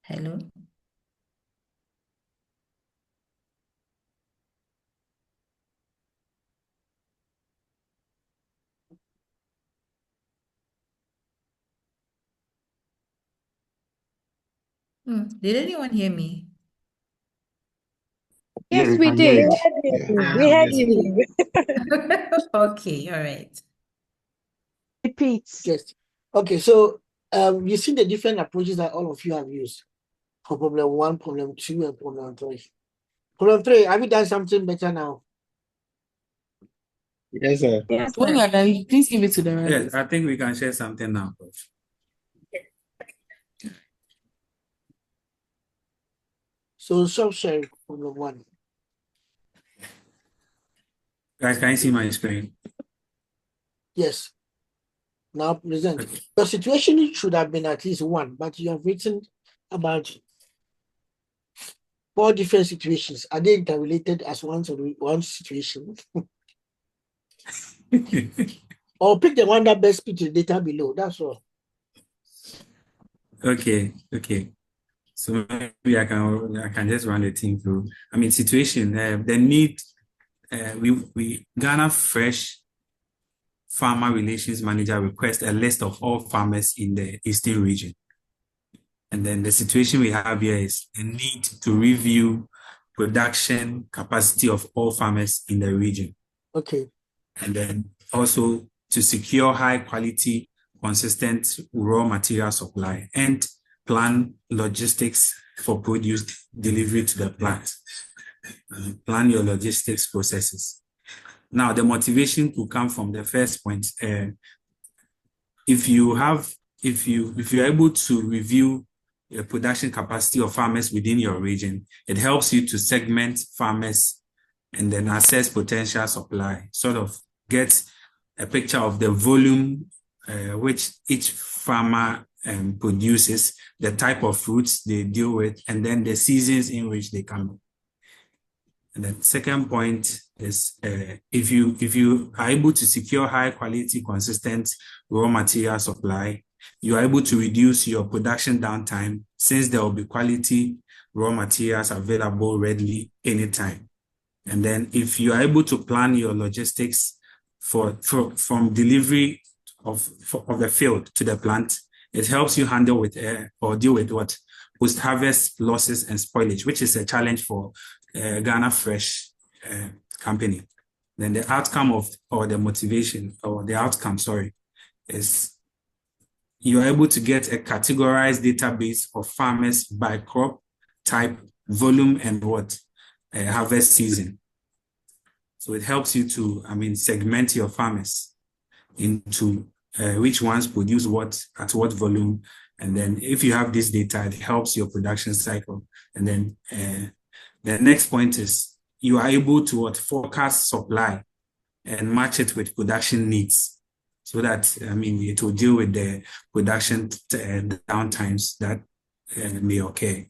Hello. Did anyone hear me? Yes, we we can hear did. you. Yeah. We had Yes. you. Okay, all right. Repeat. Yes. Okay, so you see the different approaches that all of you have used for problem 1, problem 2, and problem 3. Problem 3, have you done something better now? Yes, sir. Yes, When you sir. are done, please give it to the rest. Yes, I think we can share something now. So stop sharing problem 1. Guys, can you see my screen? Yes. Now present. Your situation should have been at least 1, but you have written about 4 different situations. Are they interrelated as one situation? Or pick the one that best fits the data below. That's all. Okay. So maybe I can just run the team through. I mean, situation. The need. We Ghana Fresh Farmer Relations Manager request a list of all farmers in the Eastern region. And then the situation we have here is a need to review production capacity of all farmers in the region. Okay. And then also to secure high quality, consistent raw material supply and plan logistics for produce delivery to the plant. Plan your logistics processes. Now, the motivation could come from the first point. If you're able to review the production capacity of farmers within your region, it helps you to segment farmers and then assess potential supply, sort of get a picture of the volume which each farmer produces, the type of fruits they deal with, and then the seasons in which they come. And the second point is if you are able to secure high quality, consistent raw material supply, you are able to reduce your production downtime since there will be quality raw materials available readily anytime. And then if you are able to plan your logistics from delivery of the field to the plant, it helps you handle with or deal with what post-harvest losses and spoilage, which is a challenge for Ghana Fresh company. Then the outcome is you are able to get a categorized database of farmers by crop type, volume, and harvest season. So it helps you to, segment your farmers into which ones produce what at what volume. And then if you have this data, it helps your production cycle. And then the next point is you are able to forecast supply and match it with production needs so that, it will deal with the production downtimes that may occur.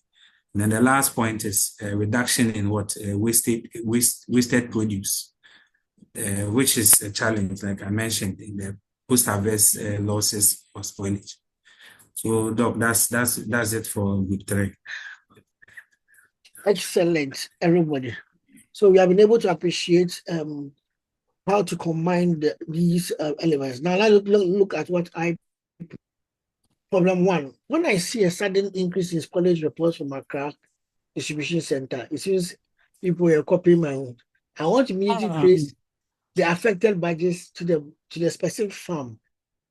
And then the last point is reduction in wasted produce, which is a challenge, like I mentioned, in the post-harvest losses or spoilage. So, Doc, that's it for Group 3. Excellent, everybody. So we have been able to appreciate how to combine these elements. Now let's look at what problem 1. When I see a sudden increase in spoilage reports from Accra Distribution Center, it seems people are copying my own. I want to immediately trace the affected budgets to the specific farm,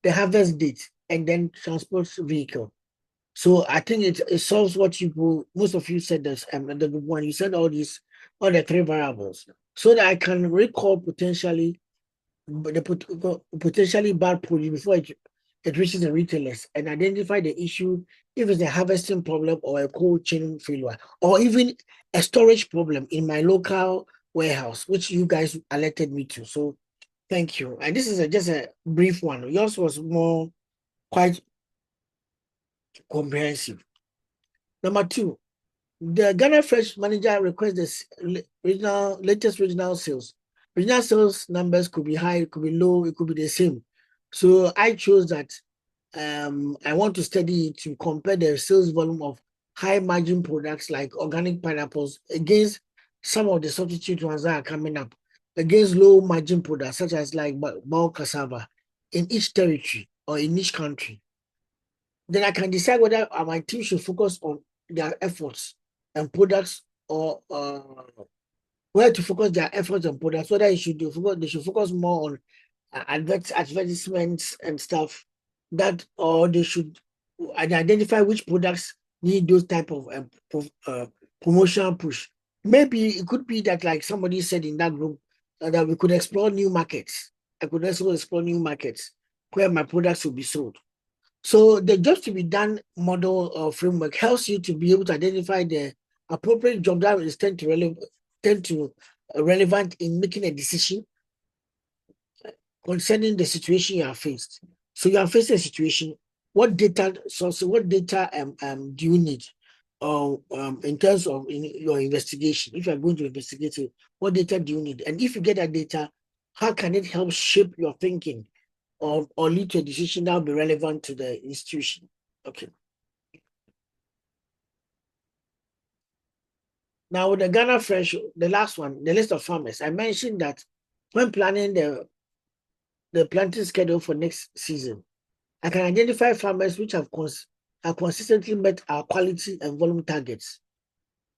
the harvest date, and then transport vehicle. So I think it solves what most of you said this, the group 1, you said all the 3 variables, so that I can recall potentially bad produce before it reaches the retailers and identify the issue, if it's a harvesting problem or a cold chain failure, or even a storage problem in my local warehouse, which you guys alerted me to. So thank you. And this is just a brief one. Yours was quite comprehensive. Number 2, the Ghana Fresh manager requests the latest regional sales. Regional sales numbers could be high, it could be low, it could be the same. So I chose that I want to study to compare the sales volume of high margin products like organic pineapples against some of the substitute ones that are coming up, against low margin products such as like bulk cassava in each territory or in each country. Then I can decide whether my team should focus on their efforts and products, or where to focus their efforts and products, whether they should focus more on advertisements and stuff, or they should identify which products need those type of promotional push. Maybe it could be that, like somebody said in that group, that we could explore new markets. I could also explore new markets where my products will be sold. So the job to be done model or framework helps you to be able to identify the appropriate job that is tend to relevant in making a decision concerning the situation you are faced. So you are facing a situation. What data do you need? In terms of your investigation, if you are going to investigate it, what data do you need? And if you get that data, how can it help shape your thinking or lead to a decision that will be relevant to the institution? Okay. Now with the Ghana Fresh, the last one, the list of farmers, I mentioned that when planning the planting schedule for next season, I can identify farmers which have have consistently met our quality and volume targets,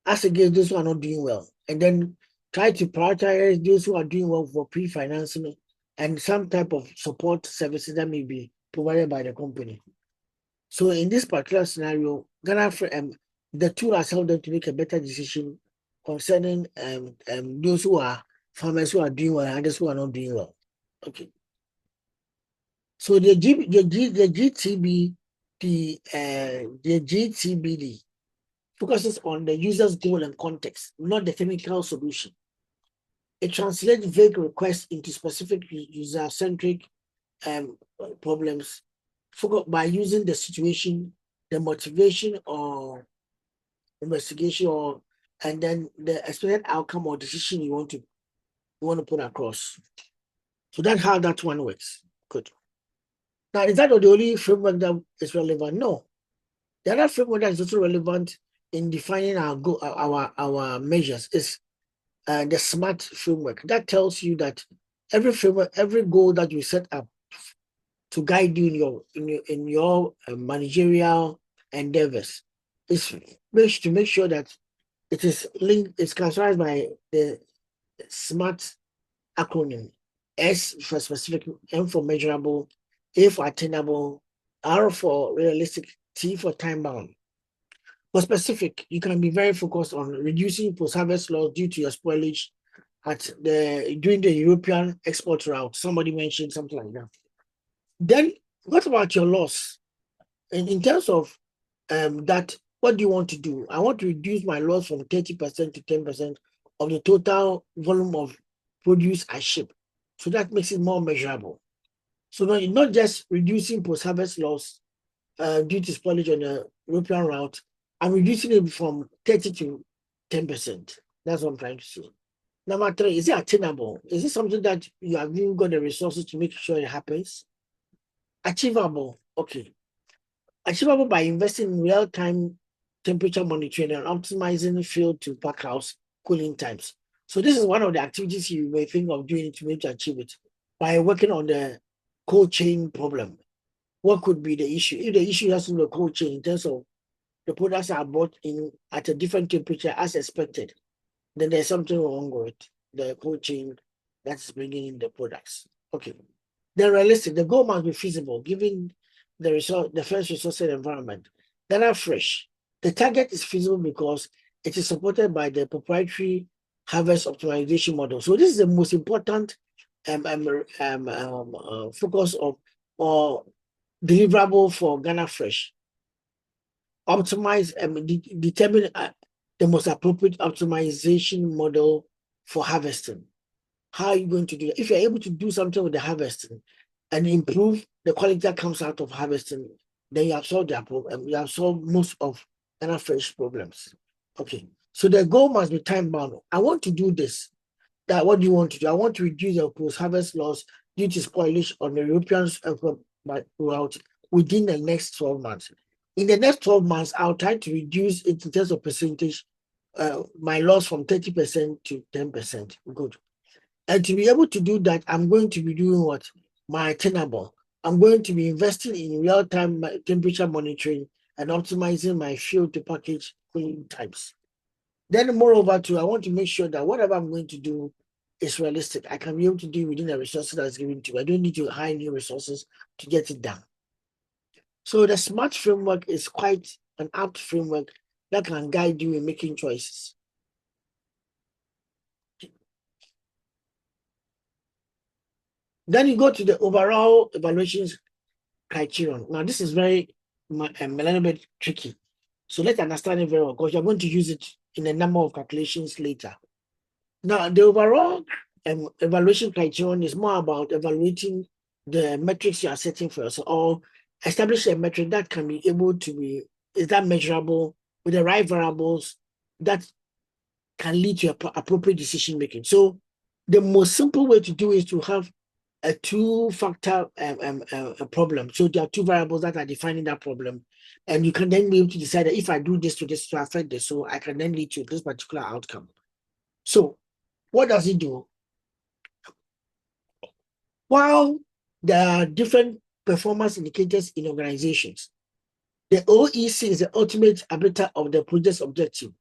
as against those who are not doing well, and then try to prioritize those who are doing well for pre-financing and some type of support services that may be provided by the company. So in this particular scenario, the tool has helped them to make a better decision concerning those who are farmers who are doing well and others who are not doing well. Okay. So the GTBD focuses on the user's goal and context, not the technical solution. It translates vague requests into specific user-centric problems by using the situation, the motivation or investigation, and then the expected outcome or decision you want to put across. So that's how that one works. Good. Now, is that the only framework that is relevant? No. The other framework that is also relevant in defining our measures is the SMART framework. That tells you that every framework, every goal that you set up to guide you in your managerial endeavors is to make sure that it is linked, it's characterized by the SMART acronym. S for specific, M for measurable, A for attainable, R for realistic, T for time bound. For specific, you can be very focused on reducing post-harvest loss due to your spoilage during the European export route. Somebody mentioned something like that. Then what about your loss? And in terms of that, what do you want to do? I want to reduce my loss from 30% to 10% of the total volume of produce I ship. So that makes it more measurable. So not just reducing post-harvest loss due to spoilage on the European route, I'm reducing it from 30 to 10%. That's what I'm trying to say. Number 3, is it attainable? Is it something that you have even got the resources to make sure it happens? Achievable, okay. Achievable by investing in real-time temperature monitoring and optimizing field to pack house cooling times. So this is one of the activities you may think of doing to make to achieve it by working on the cold chain problem. What could be the issue? If the issue has to do with cold chain in terms of the products are bought in at a different temperature as expected, then there's something wrong with the cold chain that's bringing in the products. Okay. They're realistic. The goal must be feasible, given the first resource and environment. Then are fresh. The target is feasible because it is supported by the proprietary harvest optimization model. So this is the most important focus of or deliverable for Ghana Fresh. Optimize determine the most appropriate optimization model for harvesting. How are you going to do that? If you're able to do something with the harvesting and improve the quality that comes out of harvesting, then you have solved their problem. You have solved most of Ghana Fresh problems. Okay. So the goal must be time bound. I want to do this. What do you want to do? I want to reduce the post-harvest loss due to spoilage on the European route within the next 12 months. In the next 12 months, I'll try to reduce it in terms of percentage, my loss from 30% to 10%. Good. And to be able to do that, I'm going to be doing what? My attainable. I'm going to be investing in real-time temperature monitoring and optimizing my field to package cooling times. Then moreover too, I want to make sure that whatever I'm going to do is realistic. I can be able to do within the resources that's given to me. I don't need to hire new resources to get it done. So the SMART framework is quite an apt framework that can guide you in making choices. Then you go to the overall evaluations criterion. Now this is a little bit tricky. So let's understand it very well because you're going to use it in a number of calculations later. Now the overall evaluation criterion is more about evaluating the metrics you are setting for yourself, or establish a metric that can be able to be, is that measurable with the right variables that can lead to appropriate decision making. So the most simple way to do is to have a two-factor problem. So there are two variables that are defining that problem, and you can then be able to decide that if I do this to this to affect this, so I can then lead to this particular outcome. So what does it do? While there are different performance indicators in organizations, The OEC is the ultimate arbiter of the project's objective.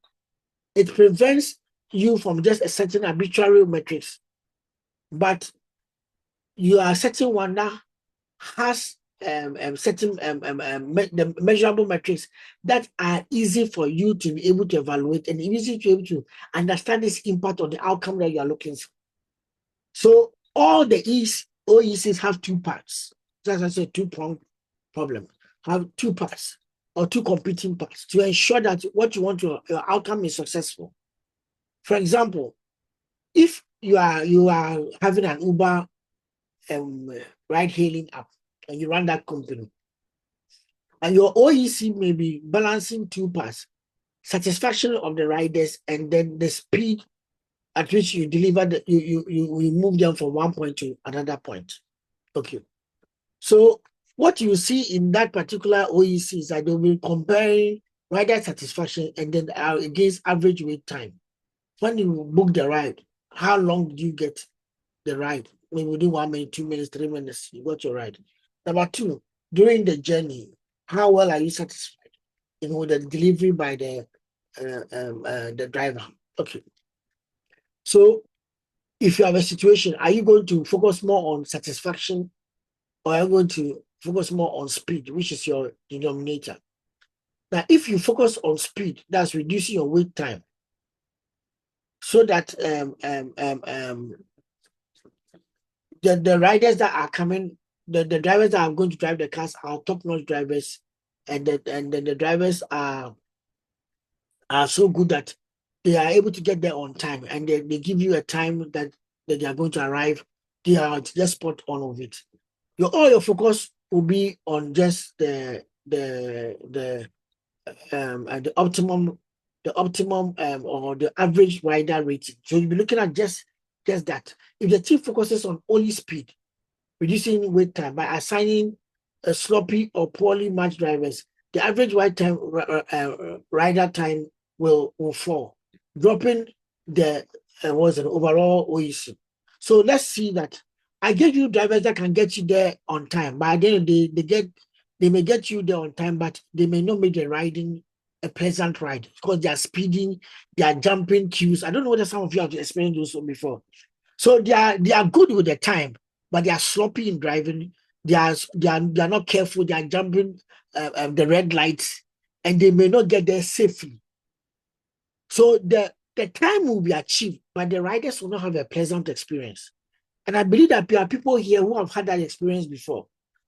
It prevents you from just setting arbitrary metrics, but you are setting one that has certain the measurable metrics that are easy for you to be able to evaluate and easy to be able to understand this impact on the outcome that you are looking for. So all the OECs have two parts. That's I said, two-pronged problem. Have two parts or two competing parts to ensure that what you want to your outcome is successful. For example, if you are having an Uber ride-hailing app and you run that company, and your OEC may be balancing two parts: satisfaction of the riders and then the speed at which you deliver you move them from one point to another point. Okay. So what you see in that particular OEC is that they will be comparing rider satisfaction and then against average wait time. When you book the ride, how long did you get the ride? Maybe within 1 minute, 2 minutes, 3 minutes, you got your ride. Number two, during the journey, how well are you satisfied? With the delivery by the driver. Okay. So if you have a situation, are you going to focus more on satisfaction or are you going to focus more on speed, which is your denominator? Now, if you focus on speed, that's reducing your wait time so that the riders that are coming, the drivers that are going to drive the cars are top-notch drivers, and the drivers are so good that they are able to get there on time, and they give you a time that they are going to arrive. They are just spot on of it. All your focus will be on just the optimum or the average rider rating. So you'll be looking at just that. If the team focuses on only speed, reducing wait time by assigning a sloppy or poorly matched drivers, the average rider time will fall, dropping the overall OEC. So let's see that I get you drivers that can get you there on time. But at the end of the day, they may get you there on time, but they may not make the riding a pleasant ride because they are speeding, they are jumping queues. I don't know whether some of you have experienced those before. So they are good with the time, but they are sloppy in driving. They are not careful. They are jumping the red lights, and they may not get there safely. So the time will be achieved, but the riders will not have a pleasant experience. And I believe that there are people here who have had that experience before,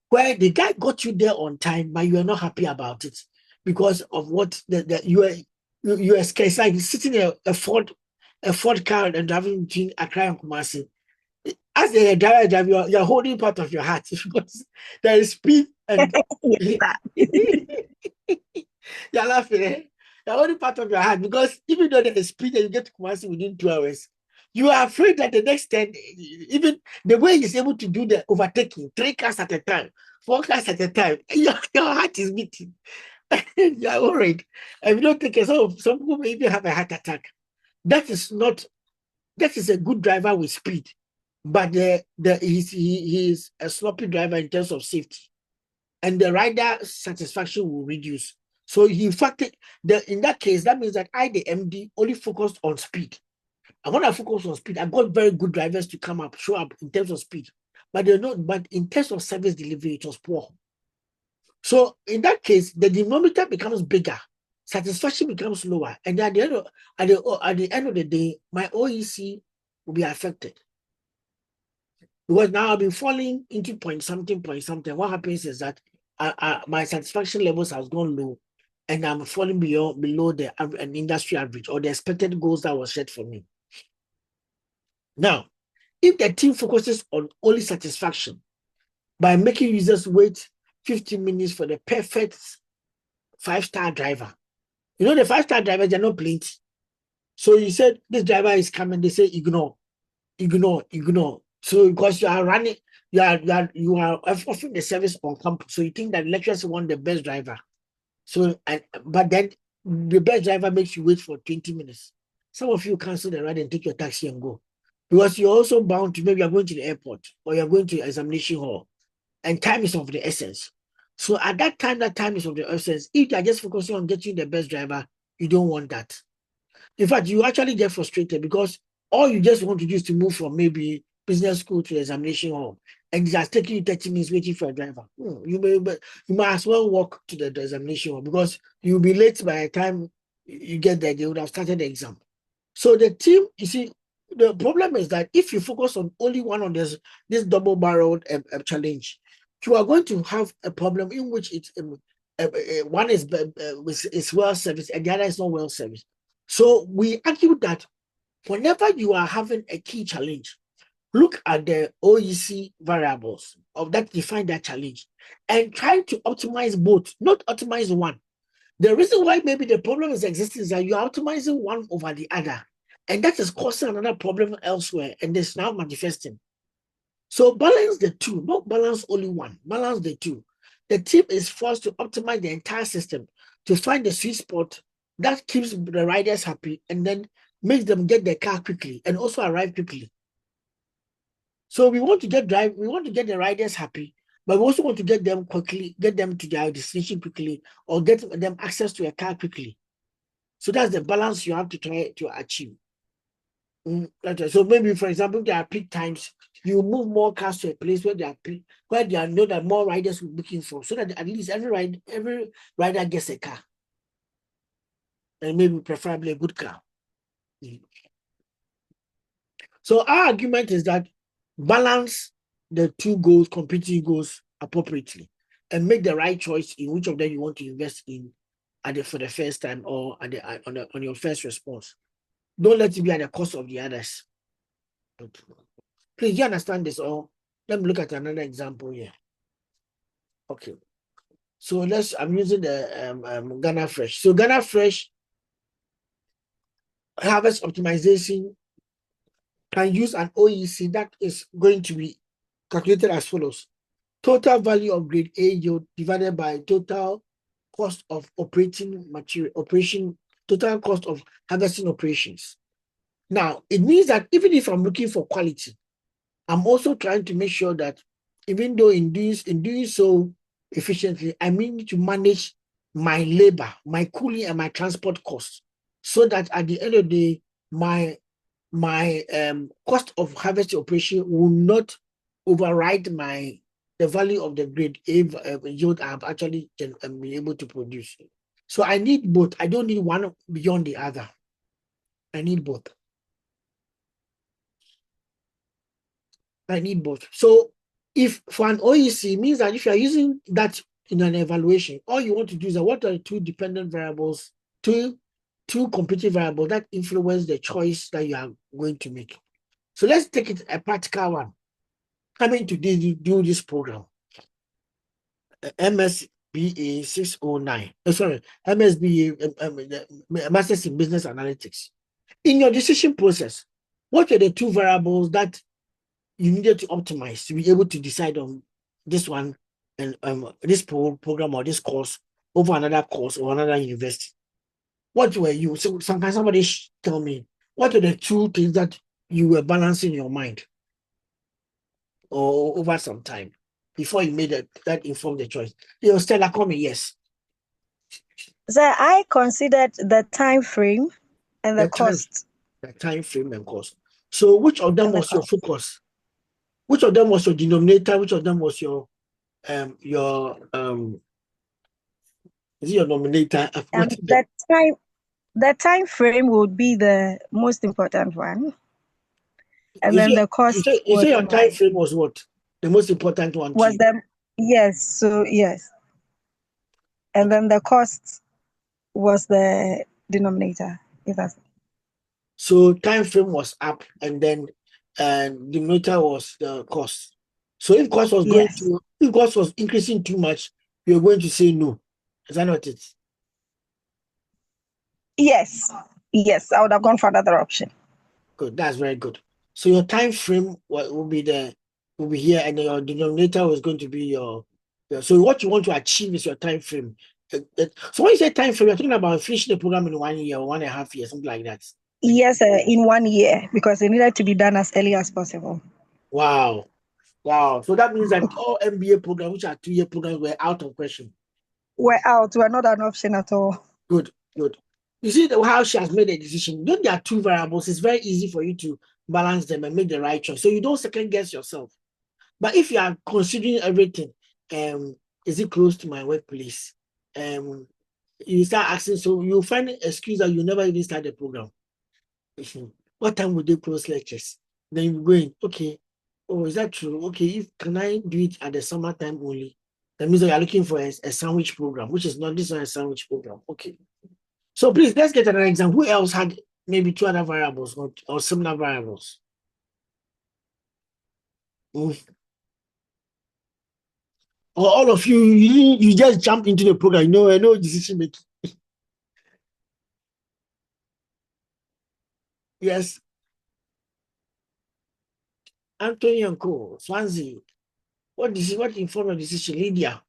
where the guy got you there on time, but you are not happy about it because of what you are scared. It's like sitting in a Ford car and driving between Accra and Kumasi. As the driver, you're holding part of your heart because there is speed and you're laughing. Eh? You're holding part of your heart because even though there is speed and you get to Kumasi within 2 hours, you are afraid that the next 10, even the way he's able to do the overtaking, 3 cars at a time, 4 cars at a time, your heart is beating. You're worried. And if you don't take care, some people may even have a heart attack. That is a good driver with speed, but he is a sloppy driver in terms of safety, and the rider satisfaction will reduce. So in fact, in that case, that means that I, the MD, only focused on speed. And when I focus on speed, I got very good drivers to show up in terms of speed, but but in terms of service delivery, it was poor. So in that case, the denominator becomes bigger, satisfaction becomes lower, and at the end of the day, my OEC will be affected. Because now I've been falling into point something. What happens is that my satisfaction levels has gone low, and I'm falling below an industry average or the expected goals that was set for me. Now, if the team focuses on only satisfaction by making users wait 15 minutes for the perfect 5-star driver, the 5-star drivers, they're not plenty. So you said this driver is coming, they say ignore. So because you are running, you are offering the service on campus, so you think that lecturers want the best driver. So but then the best driver makes you wait for 20 minutes. Some of you cancel the ride and take your taxi and go. Because you're also bound to, maybe you're going to the airport or you're going to the examination hall, and time is of the essence. So at that time is of the essence. If they are just focusing on getting the best driver, you don't want that. In fact, you actually get frustrated because all you just want to do is to move from maybe business school to the examination hall, and it has taken you 30 minutes waiting for a driver. You might as well walk to the examination hall because you'll be late by the time you get there. They would have started the exam. So the team, you see, the problem is that if you focus on only one of this double-barreled challenge, you are going to have a problem in which it's one is well serviced and the other is not well serviced. So we argue that whenever you are having a key challenge, look at the OEC variables of that define that challenge and try to optimize both, not optimize one. The reason why maybe the problem is existing is that you're optimizing one over the other, and that is causing another problem elsewhere, and it's now manifesting. So balance the two, not balance only one, balance the two. The team is forced to optimize the entire system to find the sweet spot that keeps the riders happy and then makes them get their car quickly and also arrive quickly. So we want to get the riders happy, but we also want to get them quickly, get them to their destination quickly, or get them access to a car quickly. So that's the balance you have to try to achieve. So maybe, for example, there are peak times, you move more cars to a place where they know that more riders will be looking for, so that at least every rider gets a car, and maybe preferably a good car. So our argument is that balance the two competing goals appropriately, and make the right choice in which of them you want to invest in for the first time or on your first response. Don't let it be at the cost of the others. Please, you understand this? Or let me look at another example here. Okay. So I'm using the Ghana Fresh. So Ghana Fresh harvest optimization can use an OEC that is going to be calculated as follows. Total value of grade A yield divided by total cost of total cost of harvesting operations. Now, it means that even if I'm looking for quality, I'm also trying to make sure that even though in doing so efficiently, I need to manage my labor, my cooling, and my transport costs, so that at the end of the day, my cost of harvesting operation will not override the value of the grade A yield I've actually been able to produce. So I need both. I don't need one beyond the other. I need both. So if for an OEC, means that if you are using that in an evaluation, all you want to do is what are the two dependent variables, two competing variables that influence the choice that you are going to make. So let's take it a practical one. Coming to do this program, MSBA 609. MSBA, Masters in Business Analytics. In your decision process, what are the two variables that you needed to optimize to be able to decide on this one and this program or this course over another course or another university? What were you? So sometimes somebody tell me, what are the two things that you were balancing in your mind or over some time before you made that informed the choice? Stella, call me, yes. So I considered the time frame and the cost. The time frame and cost. So which of them was your focus? Which of them was your denominator? Which of them was your is it your nominator? The time frame would be the most important one. And then the cost. You say your time frame was what? The most important one was yes. And then the cost was the denominator. So time frame was up, and then denominator was the cost. So if cost was increasing too much, you're going to say no. Is that not it? Yes, I would have gone for another option. Good, that's very good. So your time frame will be here, and your denominator was going to be your. So what you want to achieve is your time frame. So when you say time frame, you're talking about finishing the program in 1 year or 1.5 years, something like that. Yes, in 1 year, because it needed to be done as early as possible. Wow. Wow. So that means that all MBA programs, which are 2-year programs, were out of question. We're out. We're not an option at all. Good, good. You see how she has made a decision. When there are two variables, it's very easy for you to balance them and make the right choice. So you don't second guess yourself. But if you are considering everything, is it close to my workplace? You start asking, so you find an excuse that you never even start the program. What time would they close lectures? Then you go in, okay. Oh, is that true? Okay, can I do it at the summertime only? That means that you are looking for a sandwich program, which is not this one a sandwich program. Okay. So please, let's get another example. Who else had maybe two other variables or similar variables? Or all of you just jump into the program, no decision making. Yes. Anthony and Co. Swansea. What informed your decision? Lydia.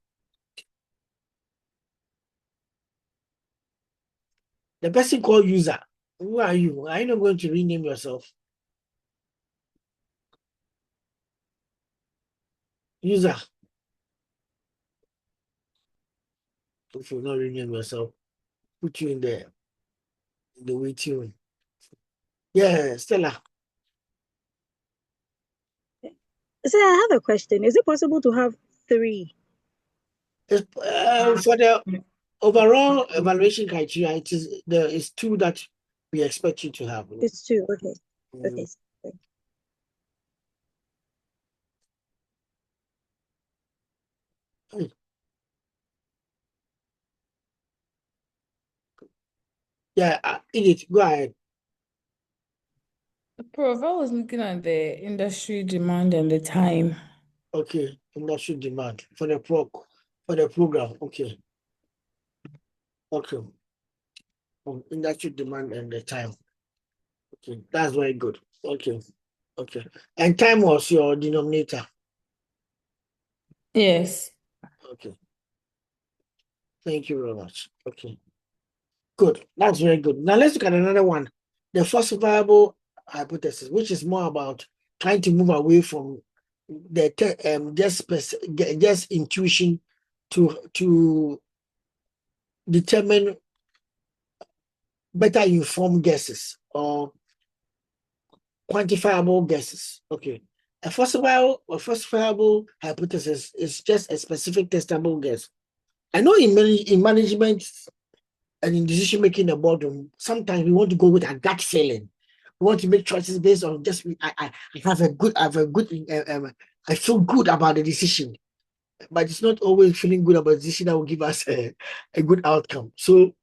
The person called user. Who are you? Are you not going to rename yourself? User. If you not rename yourself, put you in the waiting room. Yeah, Stella. So I have a question. Is it possible to have 3? For the overall evaluation criteria, it's 2 that we expect you to have. It's 2. Okay. Okay. Yeah, Edith, go ahead. Prof, I was looking at the industry demand and the time. Okay, industry demand for the program. Okay. Okay. Industry demand and the time. Okay, that's very good. Okay. Okay. And time was your denominator. Yes. Okay. Thank you very much. Okay. Good. That's very good. Now let's look at another one. The falsifiable hypothesis, which is more about trying to move away from the just intuition to determine better informed guesses or quantifiable guesses. Okay. A falsifiable hypothesis is just a specific testable guess. I know in management and in decision making in the boardroom, sometimes we want to go with a gut feeling. We want to make choices based on just I feel good about the decision, but it's not always feeling good about the decision that will give us a good outcome. So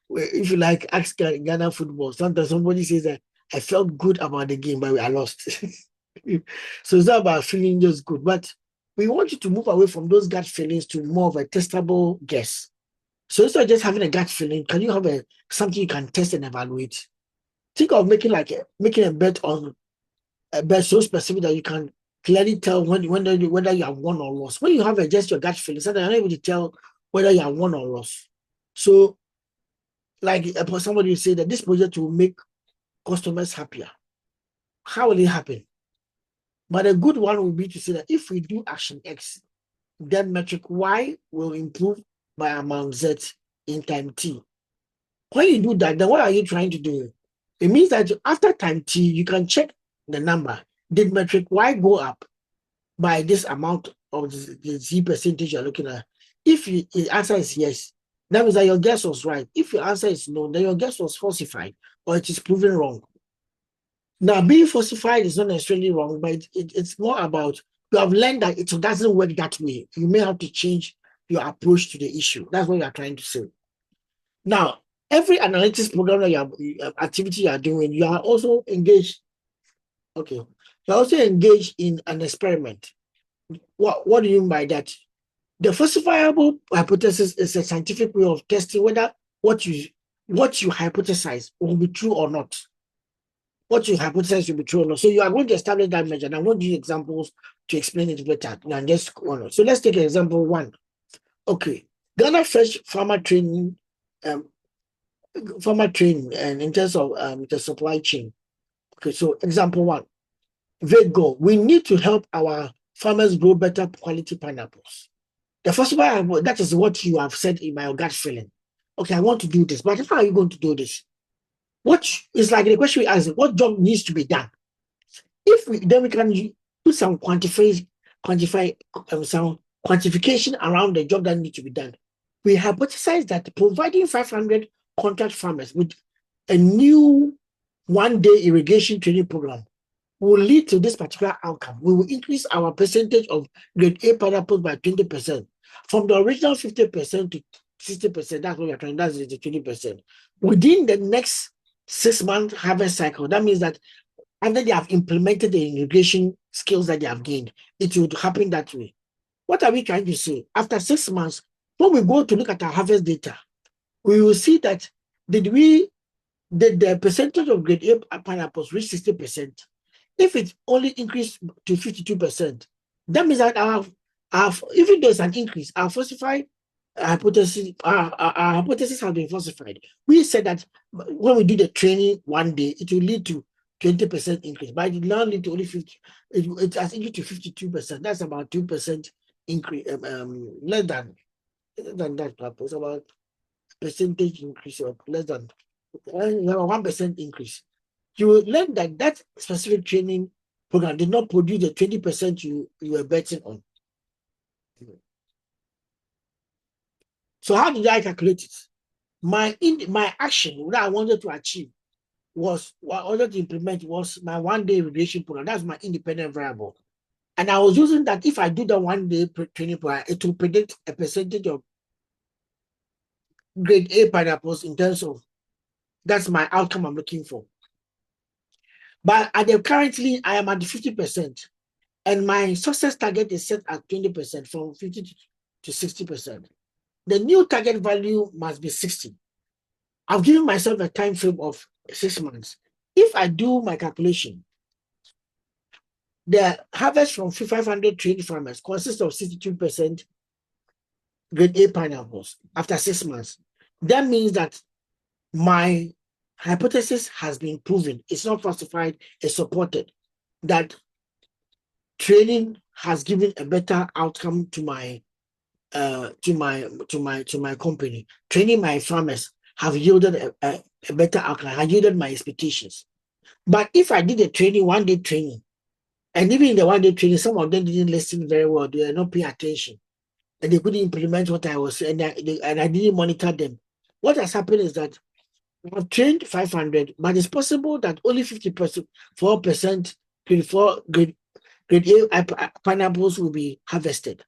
if you like, ask Ghana football. Sometimes somebody says that I felt good about the game, but I lost. So it's not about feeling just good, but we want you to move away from those gut feelings to more of a testable guess. So instead of just having a gut feeling, can you have something you can test and evaluate? Think of making a bet on a bet so specific that you can clearly tell whether you have won or lost. When you have just your gut feeling, sometimes you're not able to tell whether you have won or lost. So, like somebody will say that this project will make customers happier. How will it happen? But a good one will be to say that if we do action X, then metric Y will improve by amount Z in time T. When you do that, then what are you trying to do? It means that after time T, you can check the number. Did metric Y go up by this amount of the Z percentage you're looking at? If the answer is yes, that means that your guess was right. If your answer is no, then your guess was falsified or it is proven wrong. Now, being falsified is not necessarily wrong, but it's more about you have learned that it doesn't work that way. You may have to change your approach to the issue. That's what you are trying to say. Now, every analytics program that activity you are doing, you are also engaged. Okay, you're also engaged in an experiment. What do you mean by that? The falsifiable hypothesis is a scientific way of testing whether what you hypothesize will be true or not. What you hypothesize will be true or not. So you are going to establish that measure. Now, I'm going to use examples to explain it better. Now, just so let's take example 1. Okay, Ghana Fresh farmer training and in terms of the supply chain. Okay, so example 1, vague goal. We need to help our farmers grow better quality pineapples? The first one, that is what you have said in my gut feeling. Okay, I want to do this, but how are you going to do this? What is like the question we ask, what job needs to be done? If we then we can put some some quantification around the job that needs to be done. We hypothesize that providing 500 contract farmers with a new one-day irrigation training program will lead to this particular outcome. We will increase our percentage of grade A pineapples by 20%, from the original 50% to 60%. That's what we are trying. That's the 20%. Within the next 6-month harvest cycle, that means that after they have implemented the irrigation skills that they have gained, it would happen that way. What are we trying to say? After 6 months, when we go to look at our harvest data, we will see that did the percentage of grade A pineapples reach 60%? If it only increased to 52%, that means that our even there's an increase, our falsified hypothesis, our hypothesis has been falsified. We said that when we do the training one day, it will lead to 20% increase, but it did not lead to only 50. It has increased to 52%. That's about 2% increase, less than that. It's about percentage increase of less than 1% increase. You will learn that that specific training program did not produce the 20% you were betting on. So how did I calculate it? My action that I wanted to achieve was what I wanted to implement was my one-day irrigation program. That's my independent variable. And I was using that if I do the one-day training program, it will predict a percentage of grade A pineapples in terms of that's my outcome I'm looking for. But currently, I am at 50%, and my success target is set at 20%, from 50 to 60%. The new target value must be 60. I've given myself a time frame of 6 months. If I do my calculation, the harvest from 500 trained farmers consists of 62% grade A pineapples after 6 months. That means that my hypothesis has been proven. It's not falsified, it's supported. That training has given a better outcome to my company. Training my farmers have yielded a better outcome, have yielded my expectations. But if I did a training, one-day training, and even in the one-day training, some of them didn't listen very well, they were not paying attention, and they couldn't implement what I was saying, and I didn't monitor them. What has happened is that I've trained 500, but it's possible that only 50%, 4%, 24 grade A pineapples will be harvested.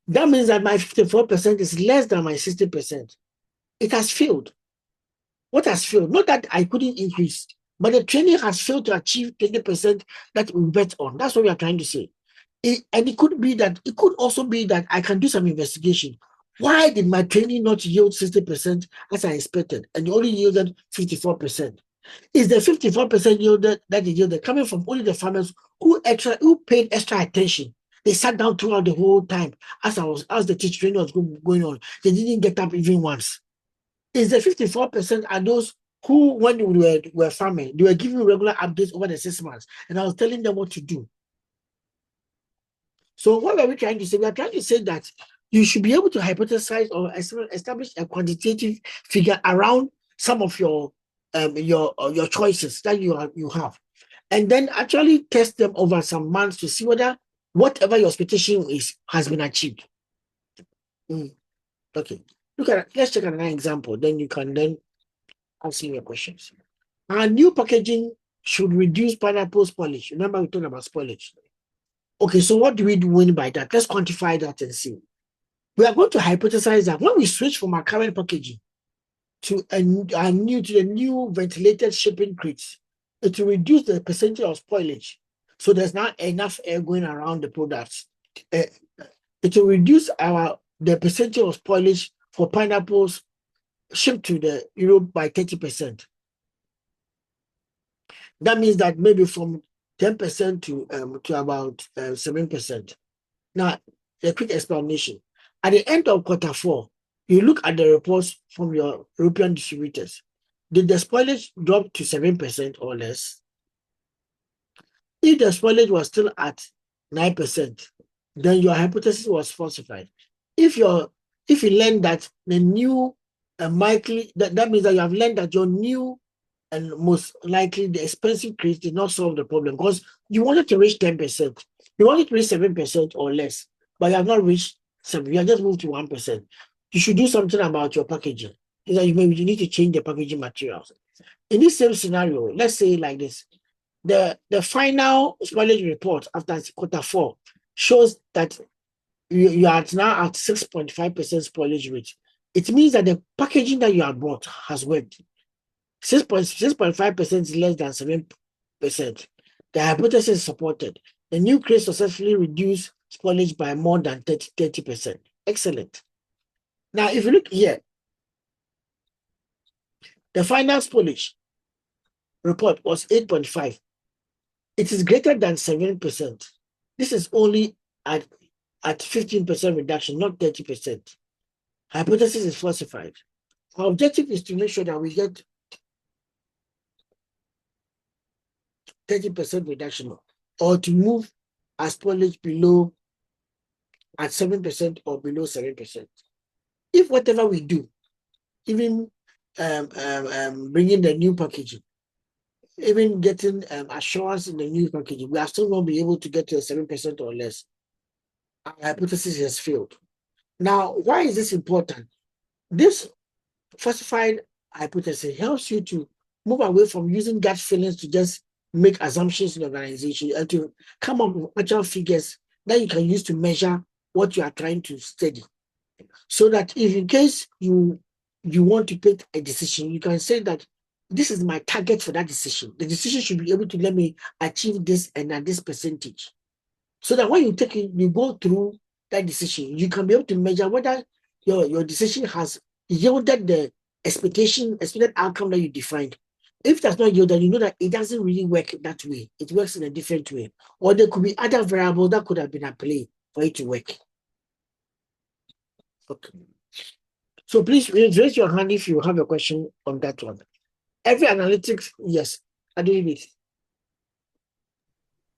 That means that my 54% is less than my 60%. It has failed. What has failed? Not that I couldn't increase, but the training has failed to achieve 20% that we bet on. That's what we are trying to say. And it could also be that I can do some investigation. Why did my training not yield 60% as I expected, and only yielded 54%? Is the 54% yielded coming from only the farmers who paid extra attention? They sat down throughout the whole time as the teacher training was going on. They didn't get up even once. Is the 54% are those who, when we were farming, they were giving regular updates over the 6 months, and I was telling them what to do. So what are we trying to say? We are trying to say that you should be able to hypothesize or establish a quantitative figure around some of your choices that you have, and then actually test them over some months to see whether whatever your expectation is has been achieved. Okay, let's check another example. Then you can ask me your questions. Our new packaging should reduce pineapple spoilage. Remember, we talked about spoilage. Okay, so what do we mean by that? Let's quantify that and see. We are going to hypothesize that when we switch from our current packaging to the new ventilated shipping crates, it will reduce the percentage of spoilage. So there's not enough air going around the products. It will reduce the percentage of spoilage for pineapples shipped to Europe by 30%. That means that maybe from 10% to about 7%. Now, a quick explanation. At the end of Q4, you look at the reports from your European distributors. Did the spoilage drop to 7% or less? If the spoilage was still at 9%, then your hypothesis was falsified. If you learn that the new and likely, that means that you have learned that your new and most likely the expensive craze did not solve the problem, because you wanted to reach 10%, you wanted to reach 7% or less, but you have not reached 7%, you have just moved to 1%. You should do something about your packaging. You need to change the packaging materials. In this same scenario, let's say like this, the final spoilage report after Q4 shows that you are now at 6.5% spoilage rate. It means that the packaging that you have bought has worked. 6.5% is less than 7%. The hypothesis is supported. The new craze successfully reduced spoilage by more than 30%. Excellent. Now, if you look here, the final spoilage report was 8.5. It is greater than 7%. This is only at 15% reduction, not 30%. Hypothesis is falsified. Our objective is to make sure that we get 30% reduction, or to move our spoilage below at 7% or below 7%. If whatever we do, even bringing the new packaging, even getting assurance in the new packaging, we are still not be able to get to 7% or less. Our hypothesis has failed. Now, why is this important? This falsified hypothesis helps you to move away from using gut feelings to just make assumptions in the organization and to come up with actual figures that you can use to measure what you are trying to study. So that if in case you want to take a decision, you can say that this is my target for that decision. The decision should be able to let me achieve this and at this percentage. So that when you take it, you go through that decision, you can be able to measure whether your decision has yielded the expected outcome that you defined. If that's not yielded, you know that it doesn't really work that way. It works in a different way. Or there could be other variables that could have been at play for it to work. Okay. So please raise your hand if you have a question on that one. Every analytics, yes, I do it.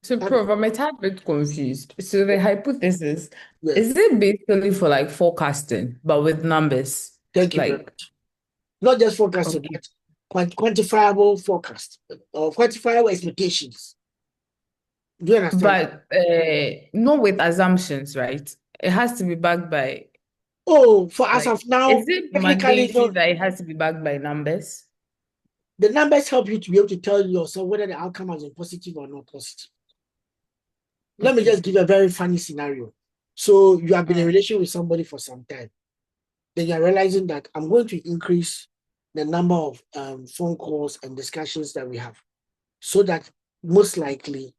So, Prof, I'm a tad bit confused. So the hypothesis, Yes. is it basically for like forecasting, but with numbers? Thank you very much. Not just forecasting, Okay. but quantifiable forecast or quantifiable expectations. Do you understand? But not with assumptions, right? It has to be backed by, Oh, for as like, of now, is it technically, mandatory that it has to be backed by numbers? the numbers help you to be able to tell yourself whether the outcome has been positive or not positive. Let me just give a very funny scenario. So you have been in a relation with somebody for some time. Then you're realizing that I'm going to increase the number of phone calls and discussions that we have, so that most likely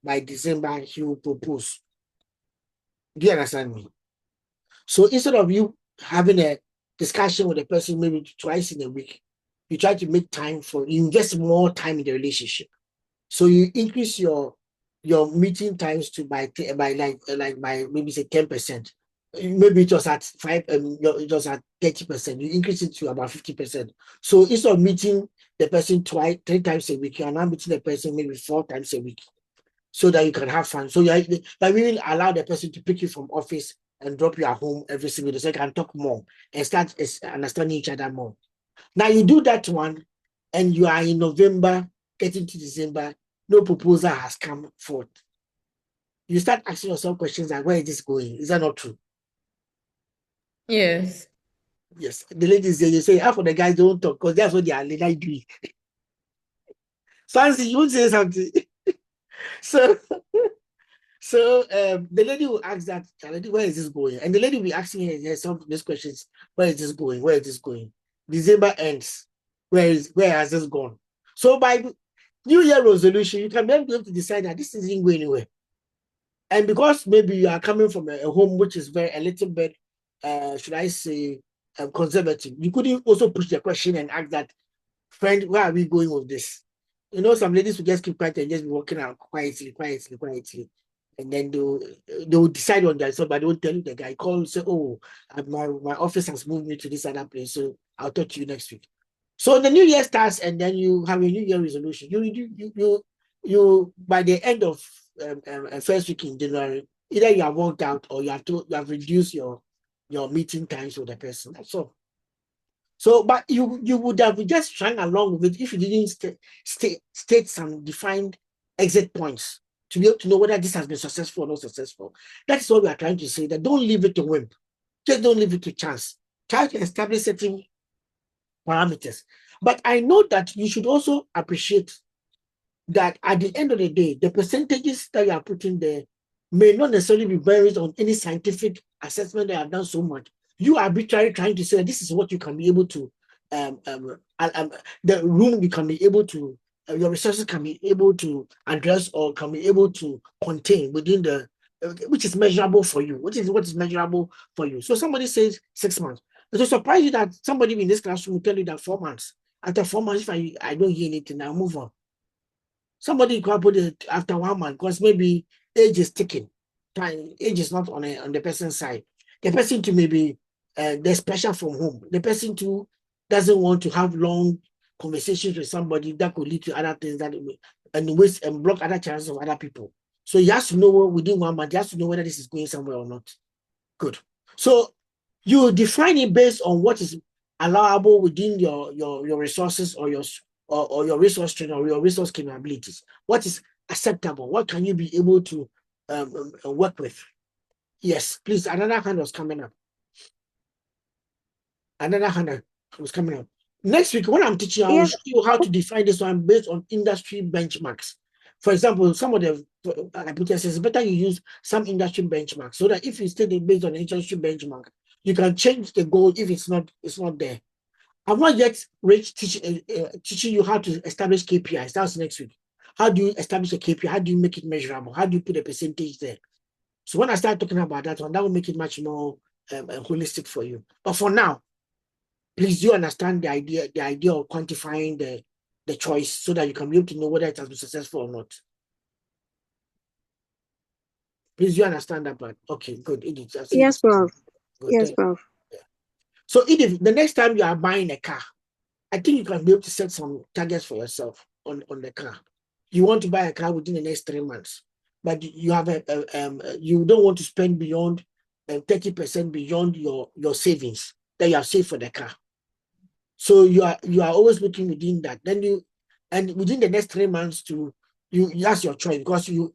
by December he will propose. Do you understand me? So instead of you having a discussion with a person maybe twice in a week, you try to make time you invest more time in the relationship. So you increase your meeting times to by maybe say 10%. Maybe it was at 5, it was at 30%. You increase it to about 50%. So instead of meeting the person 3 times a week, you are now meeting the person maybe 4 times a week, so that you can have fun. So you will allow the person to pick you from office and drop you at home every single day, so you can talk more and start understanding each other more. Now you do that one, and you are in November, getting to December, no proposal has come forth. You start asking yourself questions like, where is this going? Is that not true? Yes. Yes. The ladies there, you say, half of the guys don't talk because that's what they are like doing. Fancy, you won't say something. So the lady will ask that, where is this going? And the lady will be asking her some of these questions. Where is this going? Where is this going? December ends. Where has this gone? So by New Year resolution, you can be able to decide that this isn't going anywhere. And because maybe you are coming from a home which is a little bit, should I say, conservative, you couldn't also push the question and ask that, friend, where are we going with this? You know, some ladies will just keep quiet and just be walking out quietly. And then they will decide on themselves, but they won't tell you. The guy call and say, oh, my office has moved me to this other place, so I'll talk to you next week. So the new year starts, and then you have a New Year resolution. You by the end of first week in January, either you have worked out or you have reduced your meeting times with the person. That's all. So, but you would have just run along with it if you didn't state some defined exit points to be able to know whether this has been successful or not successful. That's what we are trying to say, that don't leave it to whim. Just don't leave it to chance. Try to establish certain parameters. But I know that you should also appreciate that at the end of the day, the percentages that you are putting there may not necessarily be based on any scientific assessment that have done so much. You are arbitrarily trying to say this is what you can be able to, the room you can be able to, your resources can be able to address or can be able to contain within the, which is measurable for you, what is measurable for you. So somebody says 6 months. It will surprise you that somebody in this classroom will tell you that 4 months. After 4 months, if I don't hear anything, I'll move on. Somebody can put it after 1 month because maybe age is ticking. Age is not on the person's side. The person too maybe there's pressure from home. The person too doesn't want to have long conversations with somebody that could lead to other things that and waste and block other chances of other people. So he has to know within 1 month, he has to know whether this is going somewhere or not. Good. So you define it based on what is allowable within your resources or your resource training or your resource capabilities. What is acceptable? What can you be able to work with? Yes, please. Another hand was coming up. Another hand was coming up. Next week, when I'm teaching, I will show you how to define this one based on industry benchmarks. For example, some of the hypotheses, it's better you use some industry benchmarks so that if you study based on industry benchmark, you can change the goal if it's not there. I'm not yet teaching you how to establish KPIs. That's next week. How do you establish a KPI? How do you make it measurable? How do you put a percentage there? So when I start talking about that one, that will make it much more holistic for you. But for now, please do understand the idea of quantifying the choice so that you can be able to know whether it has been successful or not. Please do understand that part. Okay, good. Edith, yes, Prof. Good. Yes, Prof. Yeah. So Edith, the next time you are buying a car, I think you can be able to set some targets for yourself on the car. You want to buy a car within the next 3 months, but you have you don't want to spend beyond 30% beyond your savings that you have saved for the car. So you are always looking within that. Then and within the next 3 months that's your choice, because you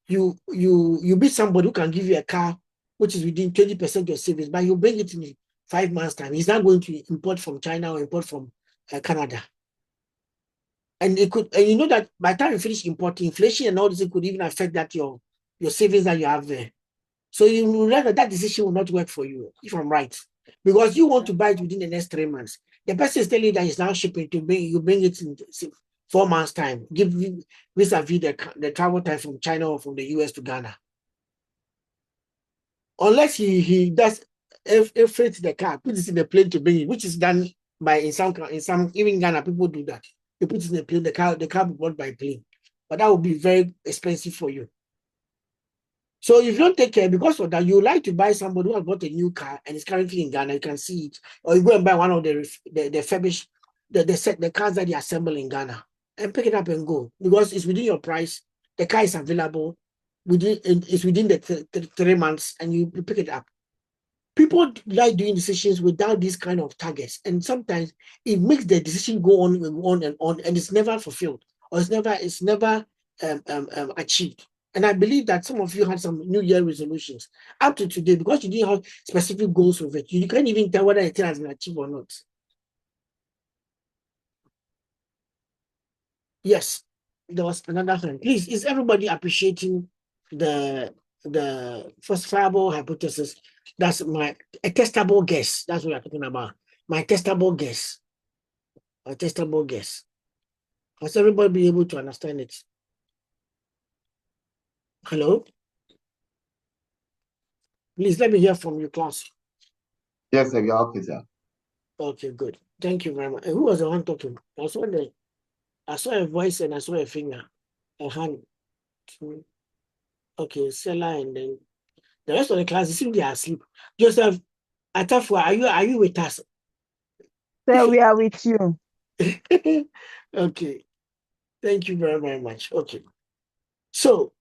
meet somebody who can give you a car which is within 20% of your savings, but you bring it in 5 months' time. He's not going to import from China or import from Canada. And it could, and you know that by the time you finish importing, inflation and all this, it could even affect that your savings that you have there. So you will realize that decision will not work for you, if I'm right. Because you want to buy it within the next 3 months. The person is telling you that he's now shipping to bring it in 4 months' time. Give vis-a-vis the travel time from China or from the US to Ghana. Unless he does freight the car, put it in the plane to bring it, which is done by in some even Ghana people do that. They put it in the plane, the car be bought by plane, but that would be very expensive for you. So if you don't take care, because of that, you like to buy somebody who has bought a new car and is currently in Ghana, you can see it, or you go and buy one of the refurbished the cars that they assemble in Ghana and pick it up and go, because it's within your price. The car is available it's within the 3 months, and you pick it up. People like doing decisions without these kind of targets, and sometimes it makes the decision go on and on and on, and it's never fulfilled, or it's never achieved. And I believe that some of you had some New Year resolutions up to today, because you didn't have specific goals with it. You can't even tell whether it has been achieved or not. Yes, there was another hand. Please, is everybody appreciating the falsifiable hypothesis? That's a testable guess. That's what we're talking about. My testable guess. A testable guess. Has everybody been able to understand it? Hello? Please let me hear from you, class. Yes, sir, we are okay, sir. Okay, good. Thank you very much. And who was the one talking? I saw a voice and I saw a finger, a hand. Okay, Stella, and then the rest of the class, it seems they are asleep. Joseph, Atafua, are you with us? Sir, we are with you. Okay. Thank you very, very much. Okay. So,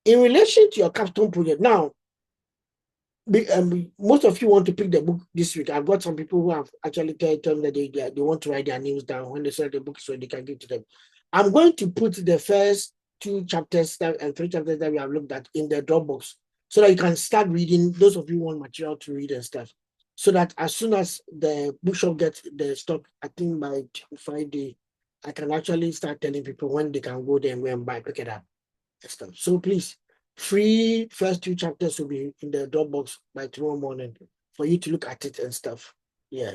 in relation to your capstone project, now, most of you want to pick the book this week. I've got some people who have actually told me that they want to write their names down when they sell the book so they can give to them. I'm going to put the first 2 chapters and 3 chapters that we have looked at in the Dropbox so that you can start reading, those of you who want material to read and stuff. So that as soon as the bookshop gets the stock, I think by Friday, I can actually start telling people when they can go there and go and pick it up and stuff. So please, free first 2 chapters will be in the Dropbox by tomorrow morning for you to look at it and stuff. Yeah.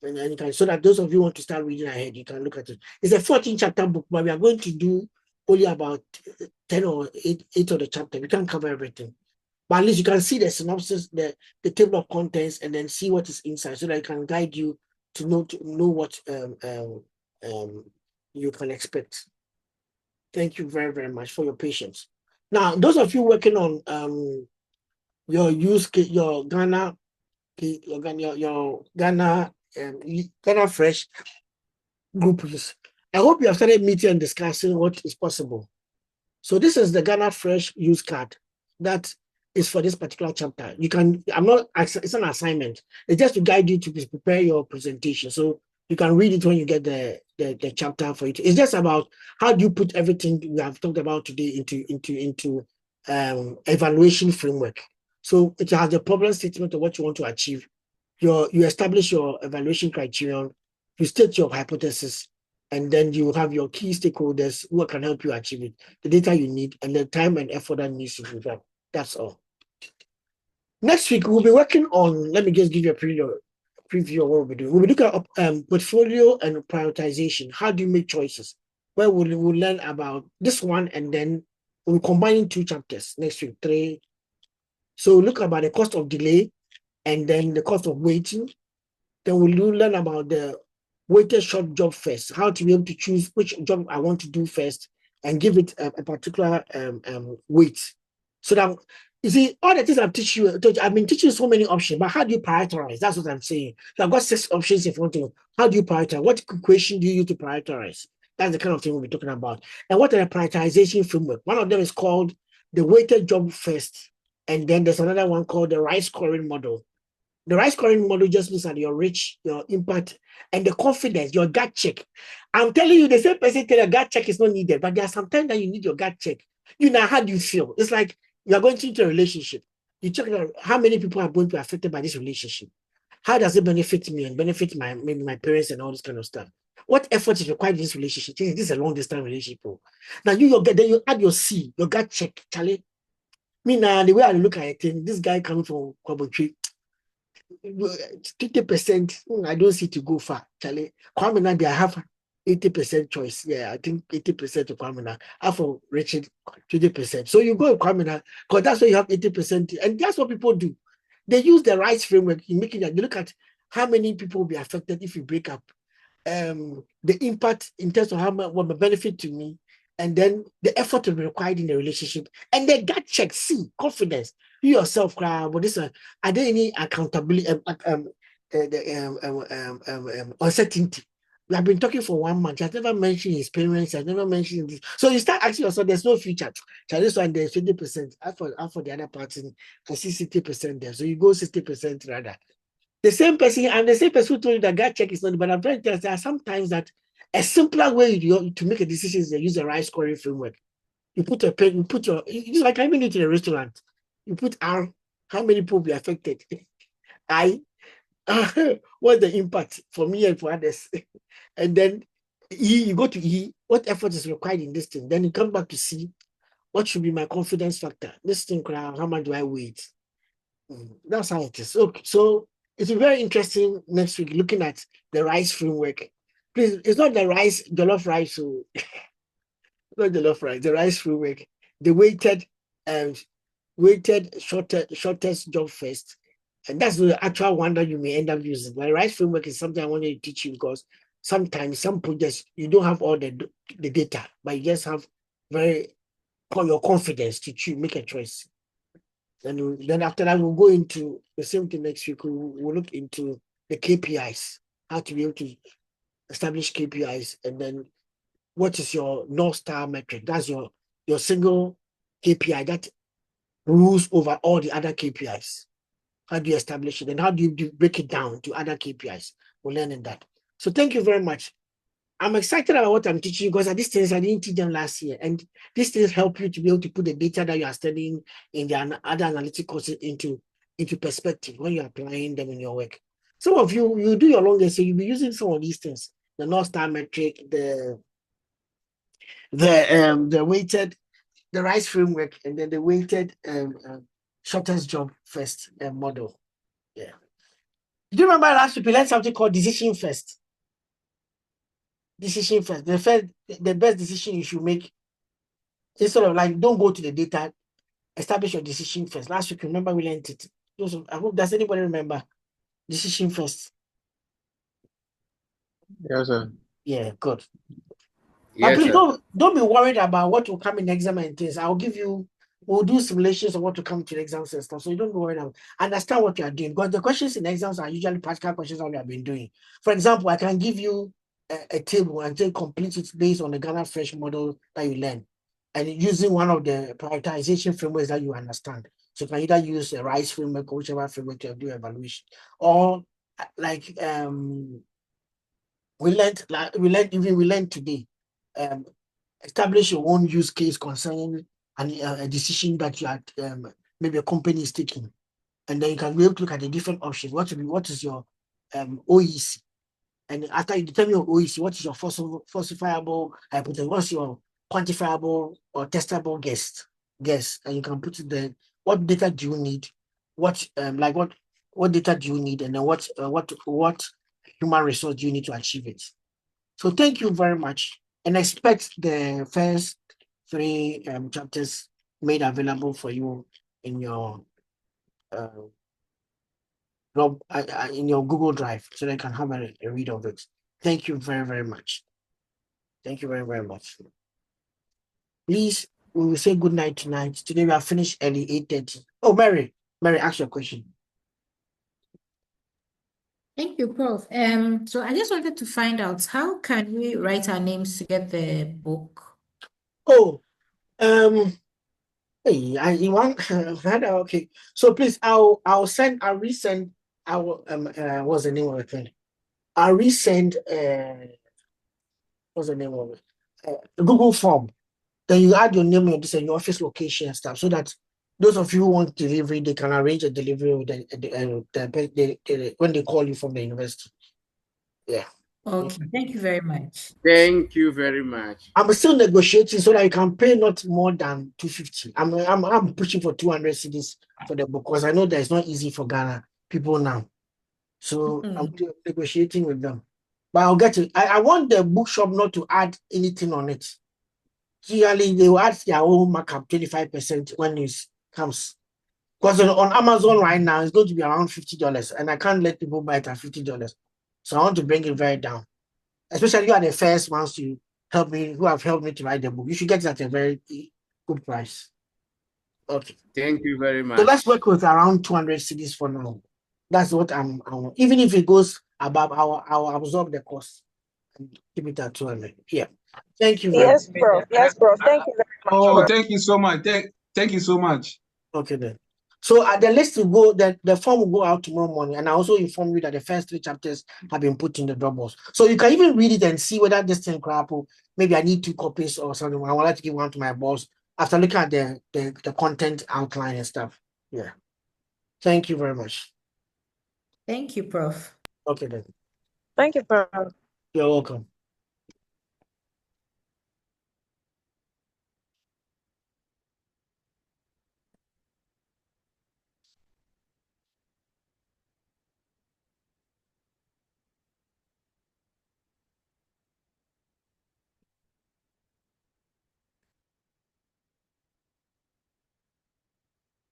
And you can, so that those of you who want to start reading ahead, you can look at it. It's a 14 chapter book, but we are going to do only about 10 or 8 of the chapter. We can't cover everything. But at least you can see the synopsis, the table of contents, and then see what is inside so that it can guide you to know what you can expect. Thank you very, very much for your patience. Now, those of you working on your Ghana, your Ghana Fresh groups, I hope you have started meeting and discussing what is possible. So this is the Ghana Fresh use card that is for this particular chapter. You can, it's an assignment. It's just to guide you to prepare your presentation. So you can read it when you get the chapter for it. It's just about how do you put everything we have talked about today into evaluation framework. So it has a problem statement of what you want to achieve. You establish your evaluation criterion, you state your hypothesis, and then you have your key stakeholders who can help you achieve it, the data you need, and the time and effort that needs to be done. That's all. Next week, we'll be working on, let me just give you a preview of what we'll be doing. We'll be looking at portfolio and prioritization. How do you make choices? Where we'll learn about this one, and then we'll combine 2 chapters next week, 3. So look about the cost of delay and then the cost of waiting. Then we'll learn about the weighted short job first, how to be able to choose which job I want to do first and give it a particular weight. So that, you see, all the things I've been teaching you so many options, but how do you prioritize? That's what I'm saying. So I've got 6 options in front of you. How do you prioritize? What equation do you use to prioritize? That's the kind of thing we'll be talking about. And what are the prioritization framework? One of them is called the weighted job first. And then there's another one called the right scoring model. The right scoring model just means that your reach, your impact, and the confidence, your gut check. I'm telling you, the same person tell you gut check is not needed, but there are sometimes that you need your gut check. You know, how do you feel? It's like you're going into a relationship. You check out how many people are going to be affected by this relationship. How does it benefit me and benefit maybe my parents and all this kind of stuff? What effort is required in this relationship? This is a long distance relationship. Now then you add your C, your gut check, Charlie. Me now, the way I look at it, this guy coming from Kwabotri, 50%, I don't see to go far. Charlie, Kwame Nadi, I have 80% choice. Yeah, I think 80% of Kwame Nadi. I have for Richard 20%. So you go with Kwame Nadi, because that's why you have 80%. And that's what people do. They use the rights framework in making that. They look at how many people will be affected if you break up. The impact in terms of how much what will benefit to me, and then the effort to be required in the relationship, and the gut check, see, confidence. You yourself, but this are there any accountability, uncertainty? We have been talking for 1 month. I've never mentioned his parents. I've never mentioned this. So you start asking yourself, there's no future. So this one, there's 20%. As for the other party, I see 60% there. So you go 60% rather. The same person, and the same person who told you that gut check is not, but I'm trying to tell you there are sometimes that a simpler way to make a decision is to use the right scoring framework. You put a pen, it's like having it in a restaurant. You put R, how many people will be affected? I, what's the impact for me and for others? And then E, you go to E, what effort is required in this thing? Then you come back to C, what should be my confidence factor? This thing, how much do I wait? That's how it is. Okay, so it's very interesting next week looking at the rice framework. Please, it's not the rice, jollof rice, so not jollof rice, the rice framework, the weighted shortest job first. And that's the actual one that you may end up using. The rice framework is something I wanted to teach you because sometimes some projects you don't have all the data, but you just have your confidence to make a choice. And then after that, we'll go into the same thing next week. We'll look into the KPIs, how to be able to establish KPIs, and then what is your North Star metric? That's your your single KPI that rules over all the other KPIs. How do you establish it? And how do you break it down to other KPIs? We're learning that. So thank you very much. I'm excited about what I'm teaching you because these things I didn't teach them last year. And these things help you to be able to put the data that you are studying in the other analytic courses into perspective when you're applying them in your work. Some of you do your longest, so you'll be using some of these things. The North Star metric, the weighted, the RISE framework, and then the weighted shortest job first model. Yeah. Do you remember last week we learned something called decision first? Decision first. The best decision you should make is sort of like don't go to the data, establish your decision first. Last week, remember we learned it. I hope, does anybody remember decision first? Yes, sir. Yeah, good. Yes, But please sir. don't be worried about what will come in exam and things. We'll do simulations of what to come to the exams and stuff. So you don't be worried about. Understand what you are doing because the questions in exams are usually practical questions that we have been doing. For example, I can give you a table and say complete it based on the Ghana Fresh model that you learn, and using one of the prioritization frameworks that you understand. So you can either use a RISE framework or whichever framework to do evaluation, or like we learned today. Establish your own use case concerning a decision that you had maybe a company is taking, and then you can be able to look at the different options. What is your OEC? And after you determine your OEC, what is your falsifiable hypothesis? What's your quantifiable or testable guess? And you can put it there. What data do you need? What data do you need? And then what human resource do you need to achieve it? So thank you very much, and expect the first 3 chapters made available for you in your in your Google Drive, so they can have a read of it. Thank you very, very much. Thank you very, very much. Please, we will say good night tonight. Today we are finished early 8:30. Oh, Mary, ask your question. Thank you, Prof. So I just wanted to find out how can we write our names to get the book? Oh, hey, you want okay. So please, I'll resend what's the name of the thing? I'll resend what's the name of it? Google form. Then you add your name and your office location and stuff, so that those of you who want delivery, they can arrange a delivery with when they call you from the university. Yeah. Okay, thank you very much. Thank you very much. I'm still negotiating so that you can pay not more than 250. I'm pushing for 200 cedis for the book because I know that it's not easy for Ghana people now. So I'm negotiating with them. But I'll get it. I want the bookshop not to add anything on it. Usually they will add their own markup 25% when it comes. Because on Amazon right now, it's going to be around $50, and I can't let people buy it at $50. So I want to bring it very down. Especially you are the first ones to help me, who have helped me to write the book. You should get it at a very good price. Okay. Thank you very much. So let's work with around 200 cedis for now. That's what I'm even if it goes above, I'll absorb the cost and keep it at 200. Yeah. Thank you very much. Yes, Prof. Yes, Prof. Thank you very much. Oh, Prof. thank you so much. Thank you so much. Okay then. So the list will go, the form will go out tomorrow morning, and I also inform you that the first 3 chapters have been put in the Dropbox. So you can even read it and see whether this thing crap, maybe I need 2 copies or something. I would like to give one to my boss after looking at the content outline and stuff. Yeah. Thank you very much. Thank you, Prof. Okay then. Thank you, Prof. You're welcome.